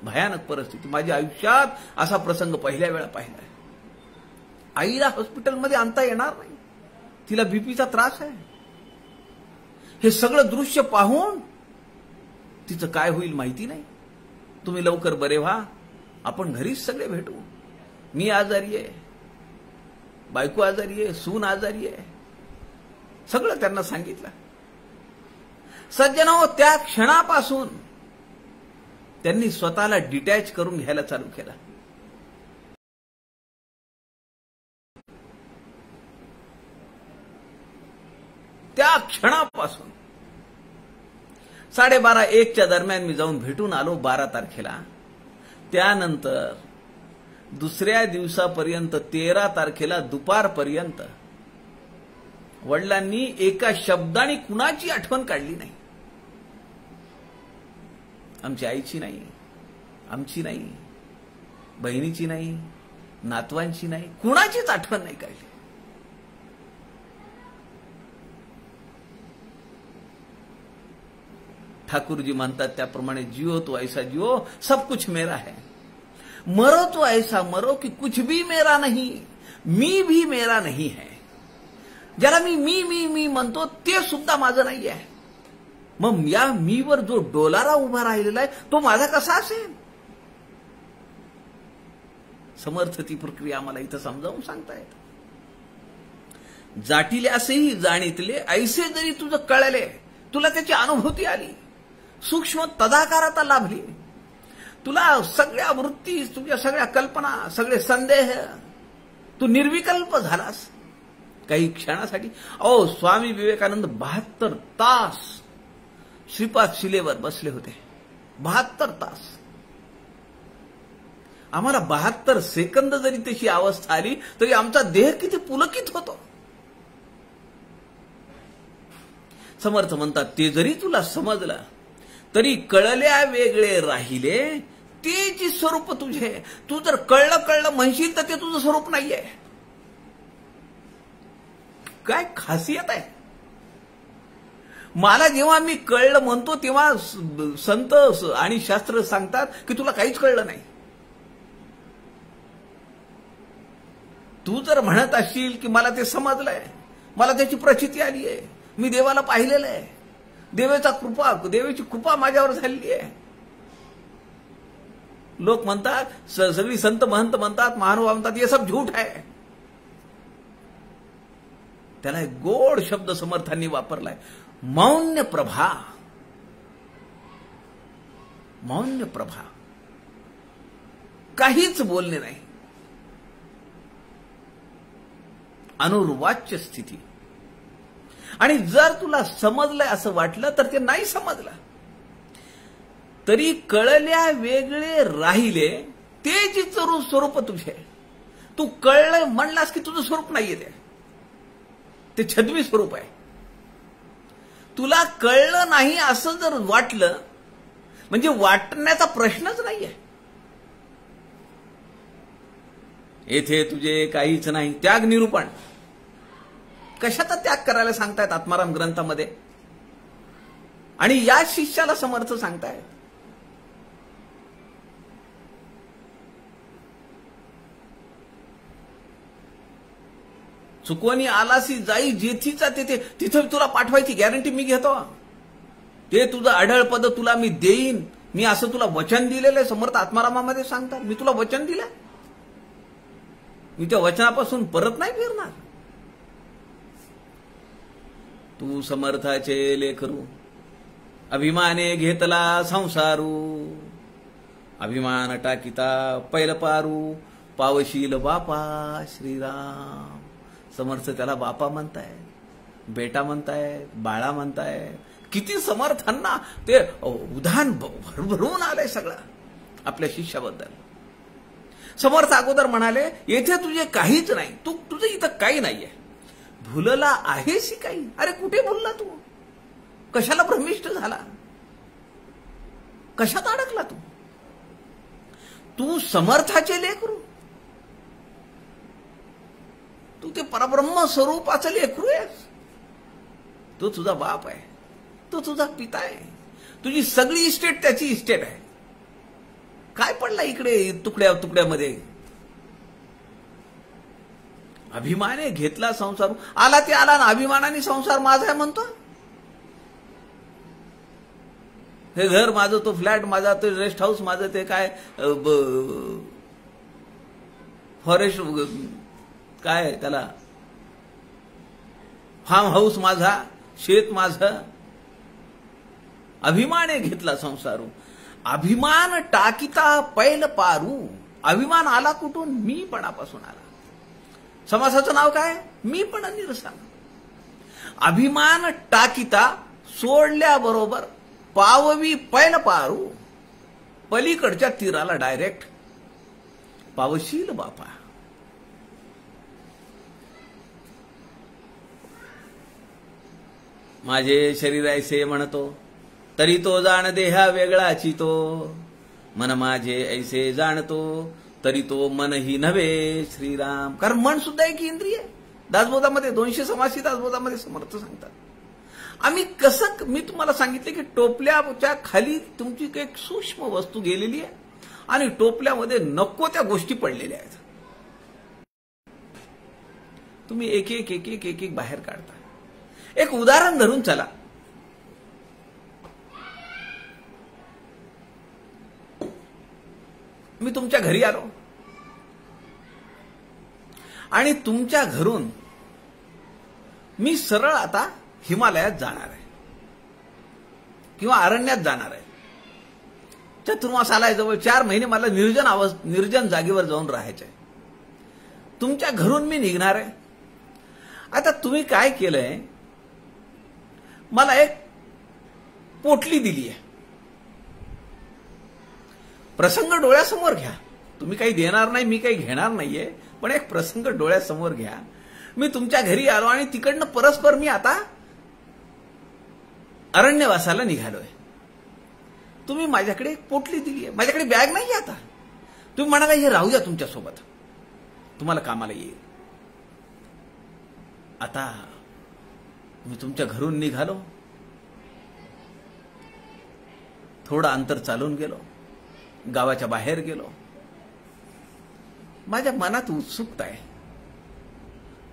भयानक परिस्थिती. माझ्या आयुष्यात असा प्रसंग पहिल्या वेळा पाहिलाय. आईला हॉस्पिटलमध्ये आणता येणार नाही, तिला बीपीचा त्रास आहे. हे सगळं दृश्य पाहून तिचं काय होईल माहिती नाही. तुम्ही लवकर बरे व्हा, आपण घरीच सगळे भेटू. मी आजारी आहे, बायको आजारी आहे, सून आजारी आहे, सगळं त्यांना सांगितलं. सज्जनो, त्या क्षणापासून त्यांनी स्वतःला डिटॅच करून घ्यायला चालू केलं. त्या क्षणापासून 12:30-1च्या दरम्यान मी जाऊन भेटून आलो 12 तारखेला. त्यानंतर दुसऱ्या दिवसापर्यंत 13 तारखेला दुपारपर्यंत वडिलांनी एका शब्दाने कुणाची आठवण काढली नाही. आमच्या आईची नाही, आमची नाही, बहिणीची नाही, नातवांची नाही, कुणाचीच आठवण नाही काढली. ठाकुरजी म्हणतात त्याप्रमाणे जियो तो ऐसा जियो सब कुछ मेरा है, मरो तो ऐसा मरो कि कुछ भी मेरा नहीं, मी भी मेरा नहीं है. ज्याला मी मी मी मी म्हणतो ते सुद्धा माझं नाही आहे. मग या मीवर जो डोलारा उभा राहिलेला आहे तो माझा कसा असेल? समर्थ ती प्रक्रिया आम्हाला इथं समजावून सांगतायत. जाटिल्यासही जाणीतले, ऐसे जरी तुझं कळले, तुला त्याची अनुभूती आली, सूक्ष्म तदाकारता लाभली, तुला सगळ्या वृत्ती, तुझ्या सगळ्या कल्पना, सगळे संदेह, तू निर्विकल्प झालास काही क्षणासाठी. स्वामी विवेकानंद 72 तास श्रीपाद शिलेवर बसले होते. 72 तास. आम्हाला 72 सेकंद जरी तशी अवस्था आली तरी आमचा देह किती पुलकित होतो. समर्थ म्हणतात ते जरी तुला समजलं तरी कळल्या वेगळे राहिले तेची स्वरूप तुझे. तू जर कळलं म्हणशील तर ते तुझं स्वरूप नाहीये. काय खासियत आहे. मला जेव्हा मी कळलं म्हणतो तेव्हा संत आणि शास्त्र सांगतात की तुला काहीच कळलं नाही. तू जर म्हणत असशील की मला ते समजलंय, मला त्याची प्रचिती आली आहे, मी देवाला पाहिलेलं आहे, देवाची कृपा माझ्यावर झालेली आहे. लोक म्हणतात, सगळी संत महंत म्हणतात, महानुभाव म्हणतात, हे सब झूठ आहे. त्याला एक गोड शब्द समर्थांनी वापरलाय, मौन्य प्रभा. मौन्य प्रभा, काहीच बोलणे नाही, अनुर्वाच्य स्थिती. आणि जर तुला समजलंय असं वाटलं तर ते नाही समजलं तरी कळल्या वेगळे राहिले ते जी स्वरूप तुझे. तू कळलं म्हणलास की तुझं स्वरूप नाहीये, ते छद्मी स्वरूप आहे. तुला कळलं नाही असं जर वाटलं म्हणजे वाटण्याचा प्रश्नच नाहीये. येथे तुझे काहीच नाही. त्याग निरूपण. कशाचा त्याग करायला सांगतायत आत्माराम ग्रंथामध्ये, आणि या शिष्याला समर्थ सांगतायत. चुकवणी आलासी जाई जेथीचा तेथे, तिथं तुला पाठवायची गॅरंटी मी घेतो. ते तुझं अढळ पद तुला मी देईन, मी असं तुला वचन दिलेलं आहे. समर्थ आत्मारामामध्ये सांगतात, मी तुला वचन दिलं, मी त्या वचनापासून परत नाही फिरणार. तू समर्थाचे लेकरू, अभिमाने घेतला संसारू, अभिमान टाकिता पैल पारू, पावशील बापा श्रीराम. समर्थ त्याला बापा म्हणतायत, बेटा म्हणतायत, बाळा म्हणतायत. किती समर्थांना ते उदाहरण भरभरून आलंय सगळं आपल्या शिष्याबद्दल. समर्थ अगोदर म्हणाले, येथे तुझे काहीच नाही, तुझं इथं काही नाहीये. भुलला आहेस काही. अरे कुठे भुलला तू? कशाला भ्रमिष्ट झाला? कशात अडकला तू? तू समर्थाचे लेकरू, तू ते परब्रह्म स्वरूपाचं लेकरू आहेस. तो तुझा बाप आहे, तो तुझा पिता आहे. तुझी सगळी इस्टेट त्याची इस्टेट आहे. काय पडला इकडे तुकड्यामध्ये? अभिमाने घेतला संसार. आला ते आला ना, अभिमानाने संसार माझा आहे म्हणतो. हे घर माझं, तो फ्लॅट माझा, तो रेस्ट हाऊस माझं, ते काय फॉरेस्ट काय त्याला फार्म हाऊस माझा, शेत माझं. अभिमाने घेतला संसारू, अभिमान टाकिता पैल पारू. अभिमान आला कुठून? मीपणापासून आला. समासाचं नाव काय? मीपण निरसन. अभिमान टाकिता सोडल्याबरोबर पाववी पैल पारू, पलीकडच्या तीराला डायरेक्ट. पावशील बापा. माझे शरीर ऐसे म्हणतो, तरी तो जाण देहा वेगळाची तो. मन माझे ऐसे जाणतो, तरी तो मनही नव्हे श्रीराम. कारण मन सुद्धा एक इंद्रिय आहे. दासबोधामध्ये 200 समासी दासबोधामध्ये समर्थ सांगतात. आम्ही कसं, मी तुम्हाला सांगितले की टोपल्याच्या खाली तुमची एक सूक्ष्म वस्तू गेलेली आहे आणि टोपल्यामध्ये नको त्या गोष्टी पडलेल्या आहेत. तुम्ही एक एक बाहेर काढता. एक उदाहरण धरून चला. मी तुमच्या घरी आलो आणि तुमच्या घरून मी सरळ आता हिमालयात जाणार आहे किंवा अरण्यात जाणार आहे. चतुर्मास आलाय जवळ, 4 महिने मला निर्जन जागेवर जाऊन राहायचंय. तुमच्या घरून मी निघणार आहे. आता तुम्ही काय केलंय, मला एक पोटली दिली आहे. प्रसंग डोळ्यासमोर घ्या. तुम्ही काही देणार नाही, मी काही घेणार नाहीये, पण एक प्रसंग डोळ्यासमोर घ्या. मी तुमच्या घरी आलो आणि तिकडनं परस्पर मी आता अरण्यवासाला निघालोय. तुम्ही माझ्याकडे एक पोटली दिली आहे. माझ्याकडे बॅग नाही आता. तुम्ही म्हणाला हे राहू द्या तुमच्यासोबत, तुम्हाला कामाला येईल. आता मी तुमच्या घरून निघालो थोडं अंतर चालून गेलो, गावाच्या बाहेर गेलो. माझ्या मनात उत्सुकता आहे.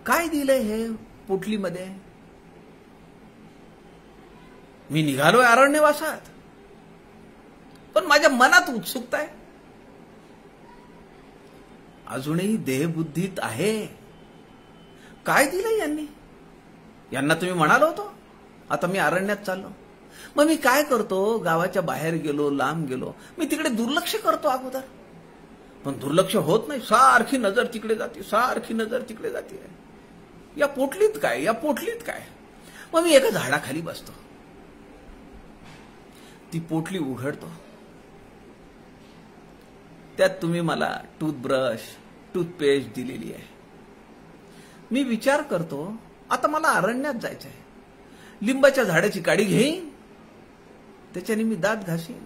काय दिलंय हे पोटलीमध्ये? मी निघालोय अरण्यवासात, पण माझ्या मनात उत्सुकता आहे. अजूनही देहबुद्धीत आहे. काय दिलंय यांनी? यांना तुम्ही म्हणालो होतो आता मी अरण्यात चाललो. मग मी काय करतो, गावाच्या बाहेर गेलो, लांब गेलो, मी तिकडे दुर्लक्ष करतो अगोदर. पण दुर्लक्ष होत नाही. सारखी नजर तिकडे जाते, सारखी नजर तिकडे जाते. या पोटलीत काय, या पोटलीत काय? मग मी एका झाडाखाली बसतो, ती पोटली उघडतो. त्यात तुम्ही मला टूथब्रश, टूथपेस्ट दिलेली आहे. मी विचार करतो आता मला अरण्यात जायचं आहे. लिंबाच्या झाडाची काडी घेईन, त्याच्याने मी दात घासीन.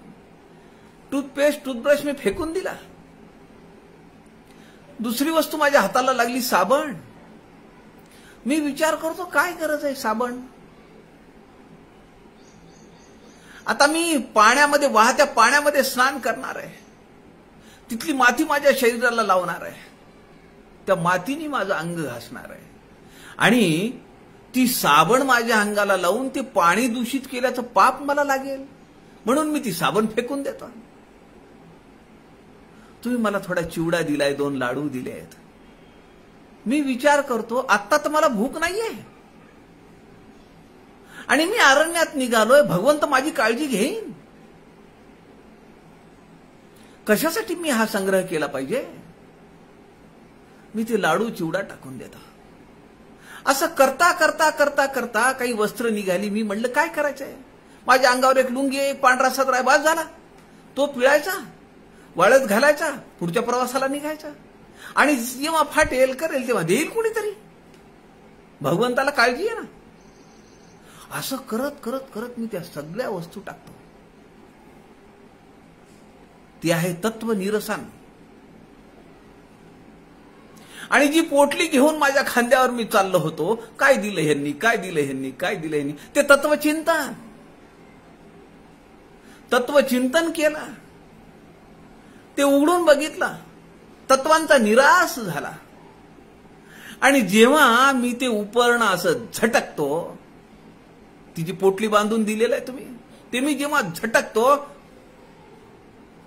टूथपेस्ट, टूथब्रश मी फेकून दिला. दुसरी वस्तू माझ्या हाताला लागली, साबण. मी विचार करतो काय गरज आहे साबण? आता मी पाण्यामध्ये, वाहत्या पाण्यामध्ये स्नान करणार आहे. तिथली माती माझ्या शरीराला लावणार आहे. त्या मातीने माझं अंग घासणार आहे. आणि ती साबण माझ्या अंगाला लावून ते पाणी दूषित केल्याचं पाप मला लागेल, म्हणून मी ती साबण फेकून देतो. तुम्ही मला थोडा चिवडा दिलाय, 2 लाडू दिले आहेत. मी विचार करतो आत्ता तर मला भूक नाहीये आणि मी अरण्यात निघालोय. भगवंत माझी काळजी घेईन. कशासाठी मी हा संग्रह केला पाहिजे? मी ते लाडू चिवडा टाकून देतो. असं करता करता करता करता काही वस्त्र निघाली. मी म्हणलं काय करायचंय? माझ्या अंगावर एक लुंगी, एक पांढरा सदरा बाज झाला. तो पिळायचा, वाळत घालायचा, पुढच्या प्रवासाला निघायचा. आणि जेव्हा फाटेल करेल तेव्हा देईल कोणीतरी. भगवंताला काळजी आहे ना. असं करत करत करत मी त्या सगळ्या वस्तू टाकतो. ती आहे तत्व निरसन. आणि जी पोटली घेऊन माझ्या खांद्यावर मी चाललो होतो, काय दिलं ह्यांनी, काय दिलं ह्यांनी, काय दिलं ह्यांनी, ते तत्वचिंतन. तत्वचिंतन केलं, ते उघडून बघितलं, तत्वांचा निराश झाला. आणि जेव्हा मी ते उपर्ण असं झटकतो, ती जी पोटली बांधून दिलेलं आहे तुम्ही, ते मी जेव्हा झटकतो,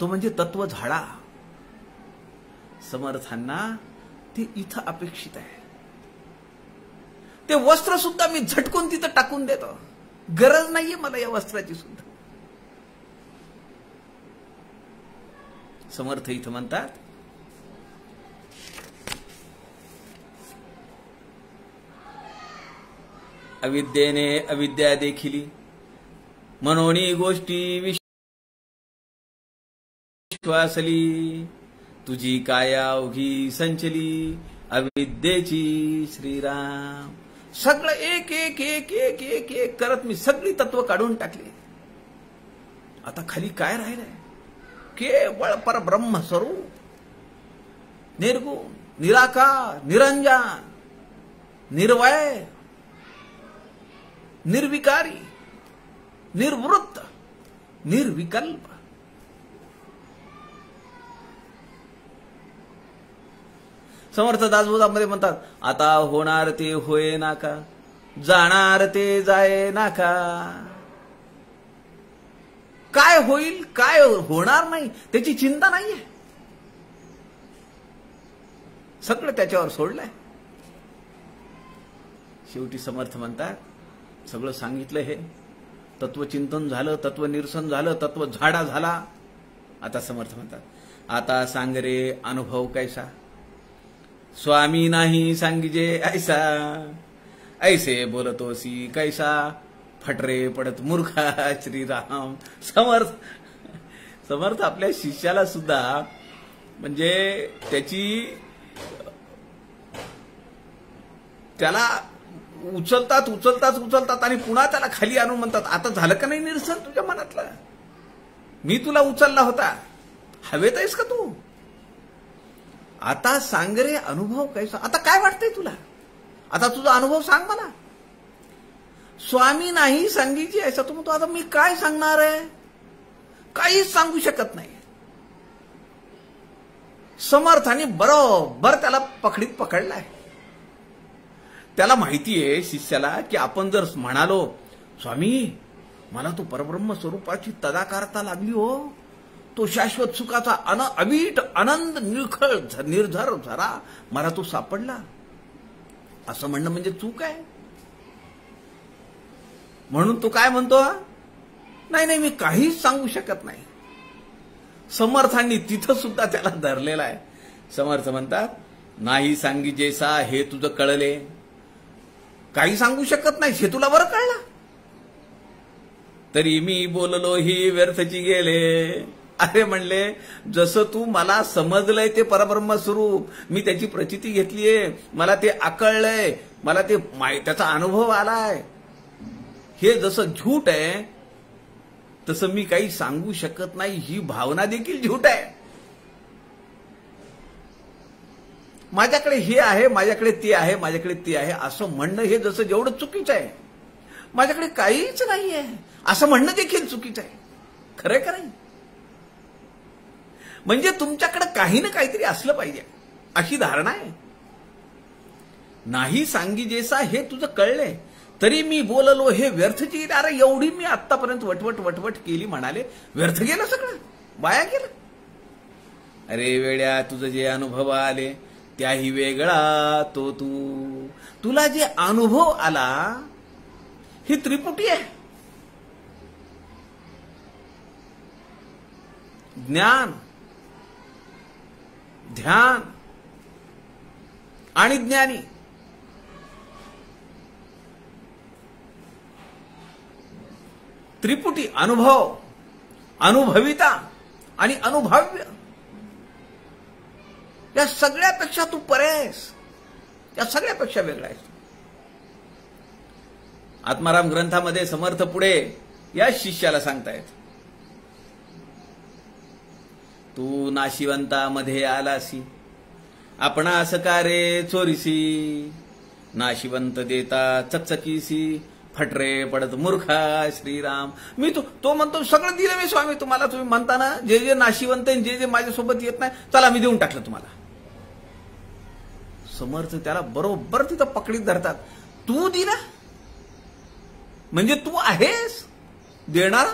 तो म्हणजे तत्व झाडा. समर्थांना ते इथं अपेक्षित आहे. ते वस्त्र सुद्धा मी झटकून तिथं टाकून देतो. गरज नाहीये मला या वस्त्राची सुद्धा. समर्थ इथं म्हणतात, अविद्येने अविद्या देखिली, मनोनी गोष्टी विश्वासली, तुझी काया उघी संचली, अविद्येची श्रीराम. सगळं एक एक एक एक एक एक करत मी सगळी तत्व काढून टाकली. आता खाली काय राहिलंय? केवळ परब्रह्म स्वरूप, निर्गुण, निराकार, निरंजन, निर्वय, निर्विकारी, निर्वृत्त, निर्विकल्प. समर्थ दासबोधामध्ये म्हणतात, आता होणार ते होय नाका, जाणार ते जाय नाका. काय होईल, काय होणार नाही, त्याची चिंता नाहीये. सगळं त्याच्यावर सोडलंय. शेवटी समर्थ म्हणतात, सगळं सांगितलं, हे तत्वचिंतन झालं, तत्व निरसन झालं, तत्व झाडा झाला. आता समर्थ म्हणतात, आता सांग रे अनुभव कैसा, स्वामी नाही सांगिजे ऐसा, ऐसे बोलतोसी कैसा, फटरे पडत मूर्खा श्रीराम. समर्थ आपल्या शिष्याला सुद्धा म्हणजे त्याला उचलतात उचलतात उचलतात आणि पुन्हा त्याला खाली आणून म्हणतात, आता झालं का नाही निरसन तुझ्या मनातलं? मी तुला उचलला होता, हवेत आहेस का तू? आता सांग रे अनुभव कैसा. आता काय वाटतंय तुला? आता तुझा अनुभव सांग मला. स्वामी नाही सांगीची ऐसा. तू म्हणतो आता मी काय सांगणार आहे? काहीच सांगू शकत नाही. समर्थाने बरोबर त्याला पकडीत पकडलाय. त्याला माहितीये शिष्याला की आपण जर म्हणालो स्वामी मला तो परब्रह्म स्वरूपाची तदाकारता लागली हो, तो शाश्वत सुखाचा अवीट आनंद निळखळ निर्झर झरा मला तो सापडला, असं म्हणणं म्हणजे चूक आहे. म्हणून तो काय म्हणतो, नाही नाही मी काहीच सांगू शकत नाही. समर्थांनी तिथं सुद्धा त्याला धरलेला आहे. समर्थ म्हणतात नाही सांगी जैसा हे तुझं कळले, काही सांगू शकत नाही हे तुला बरं कळलं, तरी मी बोललो ही व्यर्थची गेले. अरे म्हणले जसं तू मला समजलंय ते परब्रह्म स्वरूप, मी त्याची प्रचिती घेतलीये, मला ते आकळलंय, मला ते त्याचा अनुभव आलाय, हे जसं झूट आहे तसं मी काही सांगू शकत नाही ही भावना देखील झूट आहे. माझ्याकडे हे आहे, माझ्याकडे ते आहे, माझ्याकडे ते आहे असं म्हणणं हे जसं जेवढं चुकीचं आहे, माझ्याकडे काहीच नाहीये असं म्हणणं देखील चुकीचं आहे. खरंय का नाही? म्हणजे तुमच्याकडे काही ना काहीतरी असलं पाहिजे अशी धारणा आहे. नाही सांगी जैसा हे तुझं कळलंय, तरी मी बोललो हे व्यर्थची गेली. अरे एवढी मी आतापर्यंत वटवट वटवट केली म्हणाले, व्यर्थ गेलं सगळं, वाया गेलं. अरे वेड्या तुझं जे अनुभव आले त्याही वेगळा तो तुला जे अनुभव आला ही त्रिपुटी आहे. ज्ञान, ध्यान आणि ज्ञानी. त्रिपुटी अनुभव, अनुभविता आणि अनुभव्य या सगळ्यापेक्षा तू परे आहेस, या सगळ्यापेक्षा वेगळा आहेस. आत्माराम ग्रंथामध्ये समर्थ पुढे या शिष्याला सांगतायत, तू नाशिवंतामध्ये आलासी, आपणा सकारे चोरीसी, नाशिवंत देता चकचकीसी, फटरे पडत मूर्खा श्रीराम. मी तो म्हणतो सगळं दिलं मी स्वामी तुम्हाला, तुम्ही म्हणता ना जे जे नाशिवंत जे जे माझ्यासोबत येत नाही चला मी देऊन टाकलं तुम्हाला. समर्थ त्याला बरोबर तिथं पकडीत धरतात. तू दिला म्हणजे तू आहेस देणारा.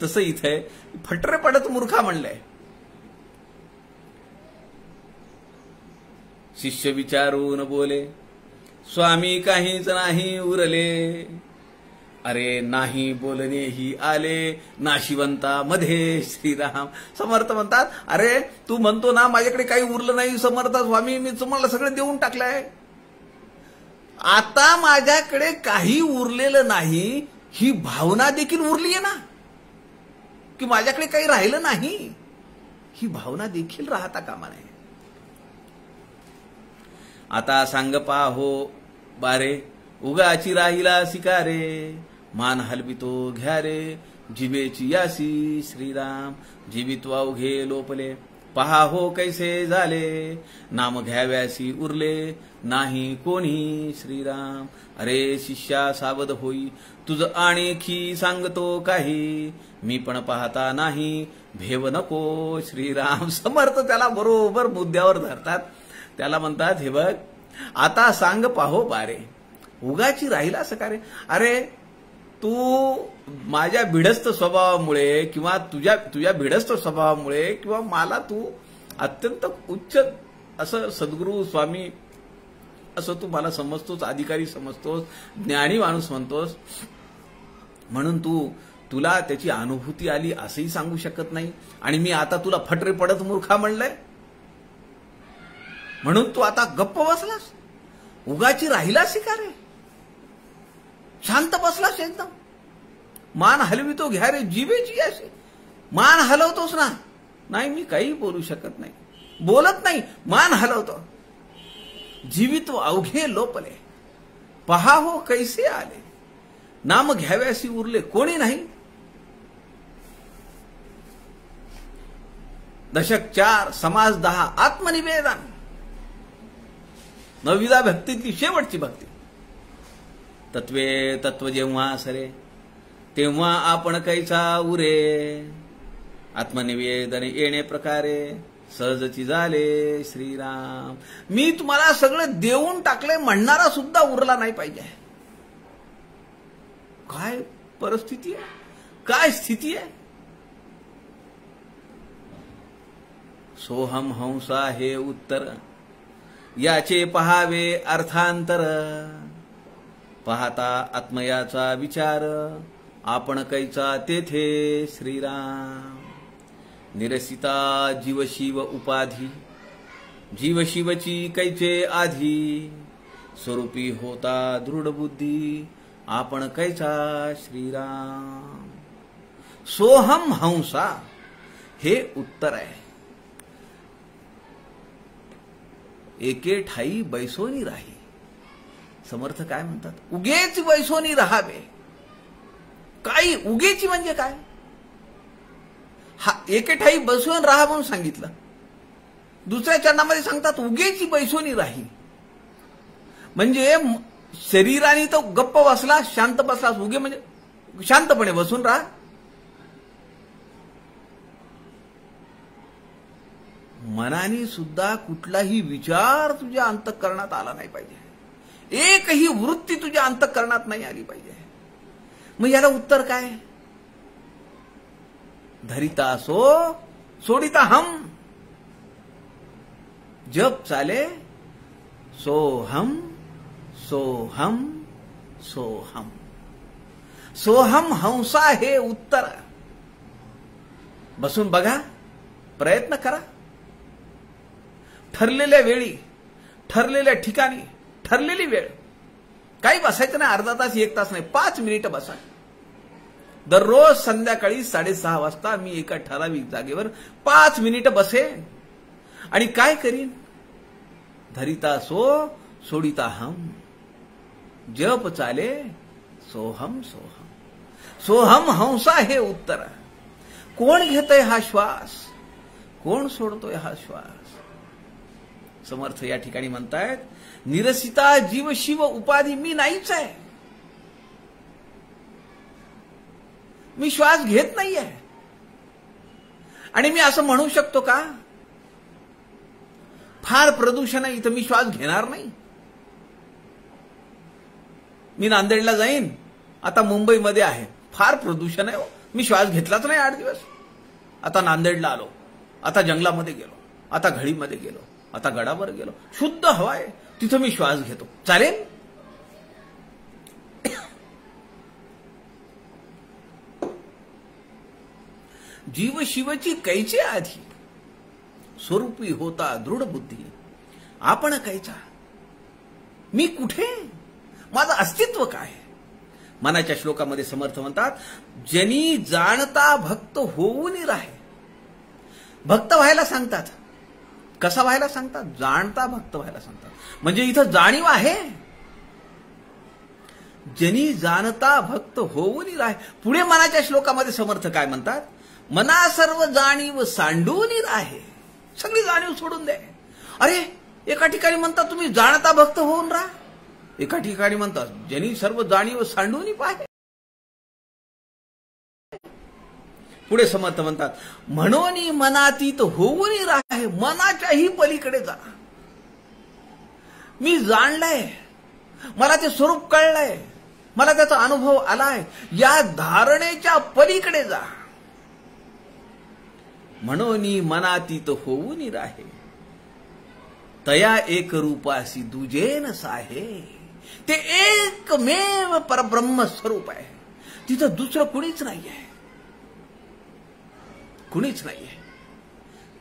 तसं इथे फटरे पडत मूर्खा म्हणलंय. शिष्य विचारून बोले, स्वामी काहीच नाही उरले, अरे नाही बोलणे ही आले नाशिवंता मध्ये श्रीराम. समर्थ म्हणतात अरे तू म्हणतो ना माझ्याकडे काही उरलं नाही समर्थ स्वामी, मी तुम्हाला सगळं देऊन टाकलंय, आता माझ्याकडे काही उरलेलं नाही ही भावना देखील उरलीये ना, की माझ्याकडे काही राहिलं नाही ही भावना देखील राहता कामा नये. आता सांग पाहो बारे उगाची राहिला शिकारे, मान हलवितो घ्या रे जिवेची यासी श्रीराम. जीवित्व अवघे लोपले पहा हो कैसे झाले, नाम घ्याव्यासी उरले नाही कोणी श्रीराम. अरे शिष्या सावध होई तुझ आणखी सांगतो काही, मी पण पाहता नाही भेव नको श्रीराम. समर्थ त्याला बरोबर मुद्द्यावर धरतात. त्याला म्हणतात हे बघ आता सांग पाहो बारे उगाची राहिला असं का रे. अरे तू माझ्या भिडस्त स्वभावामुळे किंवा तुझ्या भिडस्त स्वभावामुळे किंवा मला तू अत्यंत उच्च असं सद्गुरू स्वामी असं तू मला समजतोस, अधिकारी समजतोस, ज्ञानी माणूस म्हणतोस, म्हणून तुला त्याची अनुभूती आली असंही सांगू शकत नाही, आणि मी आता तुला फटरे पडत मूर्खा म्हणलंय म्हणून तू आता गप्प बसलास, उगाची राहिलास का रे, शांत बसलास एकदम. मान हलवितो घ्या रे जीवेची अशी, मान हलवतोस ना. नाही मी काही बोलू शकत नाही, बोलत नाही, मान हलवतो. जीवित्व अवघे लोपले पहा हो कैसे आले, नाम घ्याव्यासी उरले कोणी नाही. दशक 4 समाज 10 आत्मनिवेदन, 9वी भक्तीतली शेवटची भक्ती. तत्वे तत्व जेव्हा सरे तेव्हा आपण कैचा उरे, आत्मनिवेदन येणे प्रकारे सहजची झाले श्रीराम. मी तुम्हाला सगळं देऊन टाकले म्हणणारा सुद्धा उरला नाही पाहिजे. काय परिस्थिती आहे, काय स्थिती आहे. सोहम हंसा हे उत्तर, याचे पहावे अर्थांतर. पाहता आत्मयाचा विचार, आपण कैचा तेथे श्रीराम. निरसिता जीवशिव उपाधी, जीवशिवची कैचे आधी. स्वरूपी होता दृढ बुद्धी, आपण कैचा श्रीराम. सोहम हंसा हे उत्तर आहे. एके ठाई बैसोनी राही. समर्थ काय म्हणतात, उगेच बैसोनी राहावे. काही उगेची म्हणजे काय, हा एके ठाई बसून राहा म्हणून सांगितलं. दुसऱ्या चरणामध्ये सांगतात उगेची बैसोनी राही. म्हणजे शरीराने तो गप्प बसला, शांत बसला. उगे म्हणजे शांतपणे बसून राहा. मनाने सुद्धा कुठलाही विचार तुझ्या अंतःकरणात आला नाही पाहिजे. एकही वृत्ती तुझ्या अंतःकरणात नाही आली पाहिजे. मग याला उत्तर काय, धरिता सो सोडिता हम. जप चाले सोहम सोहम सोहम. सोहम हंसा हे उत्तर. बसून बघा, प्रयत्न करा. ठरलेल्या वेळी, ठरलेल्या ठिकाणी, ठरलेली वेळ. काही बसायचं नाही, अर्धा तास, 1 तास नाही, 5 मिनिटं बसा. दररोज संध्याकाळी 6:30 वाजता मी एका ठराविक जागेवर 5 मिनिटं बसेन आणि काय करीन, धरिता सो सोडिता हम. जप चाले सोहम सोहम. सोहम हंसा हे उत्तर. कोण घेतोय हा श्वास, कोण सोडतोय हा श्वास. समर्थ या ठिकाणी म्हणतायत, निरसिता जीव शिव उपाधी. मी नाहीच आहे, मी श्वास घेत नाहीये. आणि मी असं म्हणू शकतो का, फार प्रदूषण आहे इथं, मी श्वास घेणार नाही. मी नांदेडला जाईन, आता मुंबईमध्ये आहे, फार प्रदूषण आहे, मी श्वास घेतलाच नाही 8 दिवस. आता नांदेडला आलो, आता जंगलामध्ये गेलो, आता घळीमध्ये गेलो, आता गडावर गेलो, शुद्ध हवा आहे, तिथं मी श्वास घेतो, चालेल. जीव शिवची कैचे आधी, स्वरूपी होता दृढ बुद्धी. आपण कैचा, मी कुठे, माझं अस्तित्व काय. मनाच्या श्लोकामध्ये समर्थ म्हणतात, जनी जाणता भक्त होऊन राहे. भक्त व्हायला सांगतात. कसा व्हायला सांगतात, जाणता भक्त व्हायला सांगतात. म्हणजे इथं जाणीव आहे. जनी जाणता भक्त होऊन राहे. पुढे मनाच्या श्लोकामध्ये समर्थ काय म्हणतात, मना सर्व जाणीव सांडून राहे. सगळी जाणीव सोडून दे. अरे एका ठिकाणी म्हणतात तुम्ही जाणता भक्त होऊन राहा, एका ठिकाणी म्हणतात जनी सर्व जाणीव सांडून पाहे. पुढे समर्थ म्हणतात, म्हणून मनातीत होऊन राहे. मनाच्याही पलीकडे जा. मी जाणलंय, मला ते स्वरूप कळलंय, मला त्याचा अनुभव आलाय, या धारणेच्या पलीकडे जा. म्हणून मनातीत होऊन राहे. तया एक रूपासी दुजेन साहे. ते एकमेव परब्रह्म स्वरूप आहे, तिथं दुसरं कुणीच नाहीये, कुणीच नाहीये.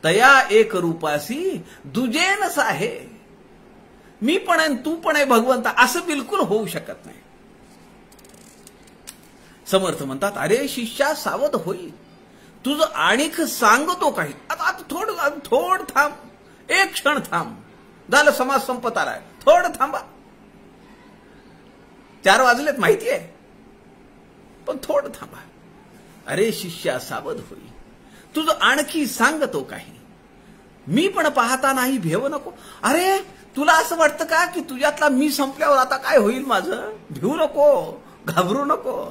तया एक रूपासी दुजेन साहे. मी पण आहे तू पण आहे भगवंता, असं बिलकुल होऊ शकत नाही. समर्थ म्हणतात, अरे शिष्या सावध होई, तुझं आणिक सांगतो काही. आता थोडं थांब, एक क्षण थांब. झालं, समाज संपत आलाय, थोडं थांबा. 4 वाजलेत माहितीये, पण थोडं थांबा. अरे शिष्या सावध होई, तुझं आणखी सांगतो काही. मी पण पाहता नाही भेव नको. अरे तुला असं वाटतं का की तुझ्यातला मी संपल्यावर आता काय होईल माझं. भिवू नको, घाबरू नको.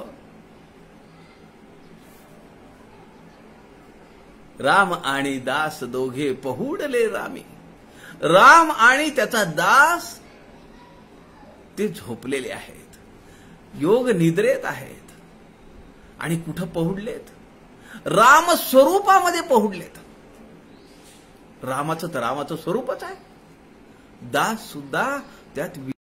राम आणि दास दोघे पहुडले रामी. राम आणि त्याचा दास ते झोपलेले आहेत, योग निद्रेत आहेत. आणि कुठं पहुडलेत? राम स्वरूपामध्ये पहुडलेत. रामाचं तर रामाचं स्वरूपच आहे. दास सुद्धा त्यात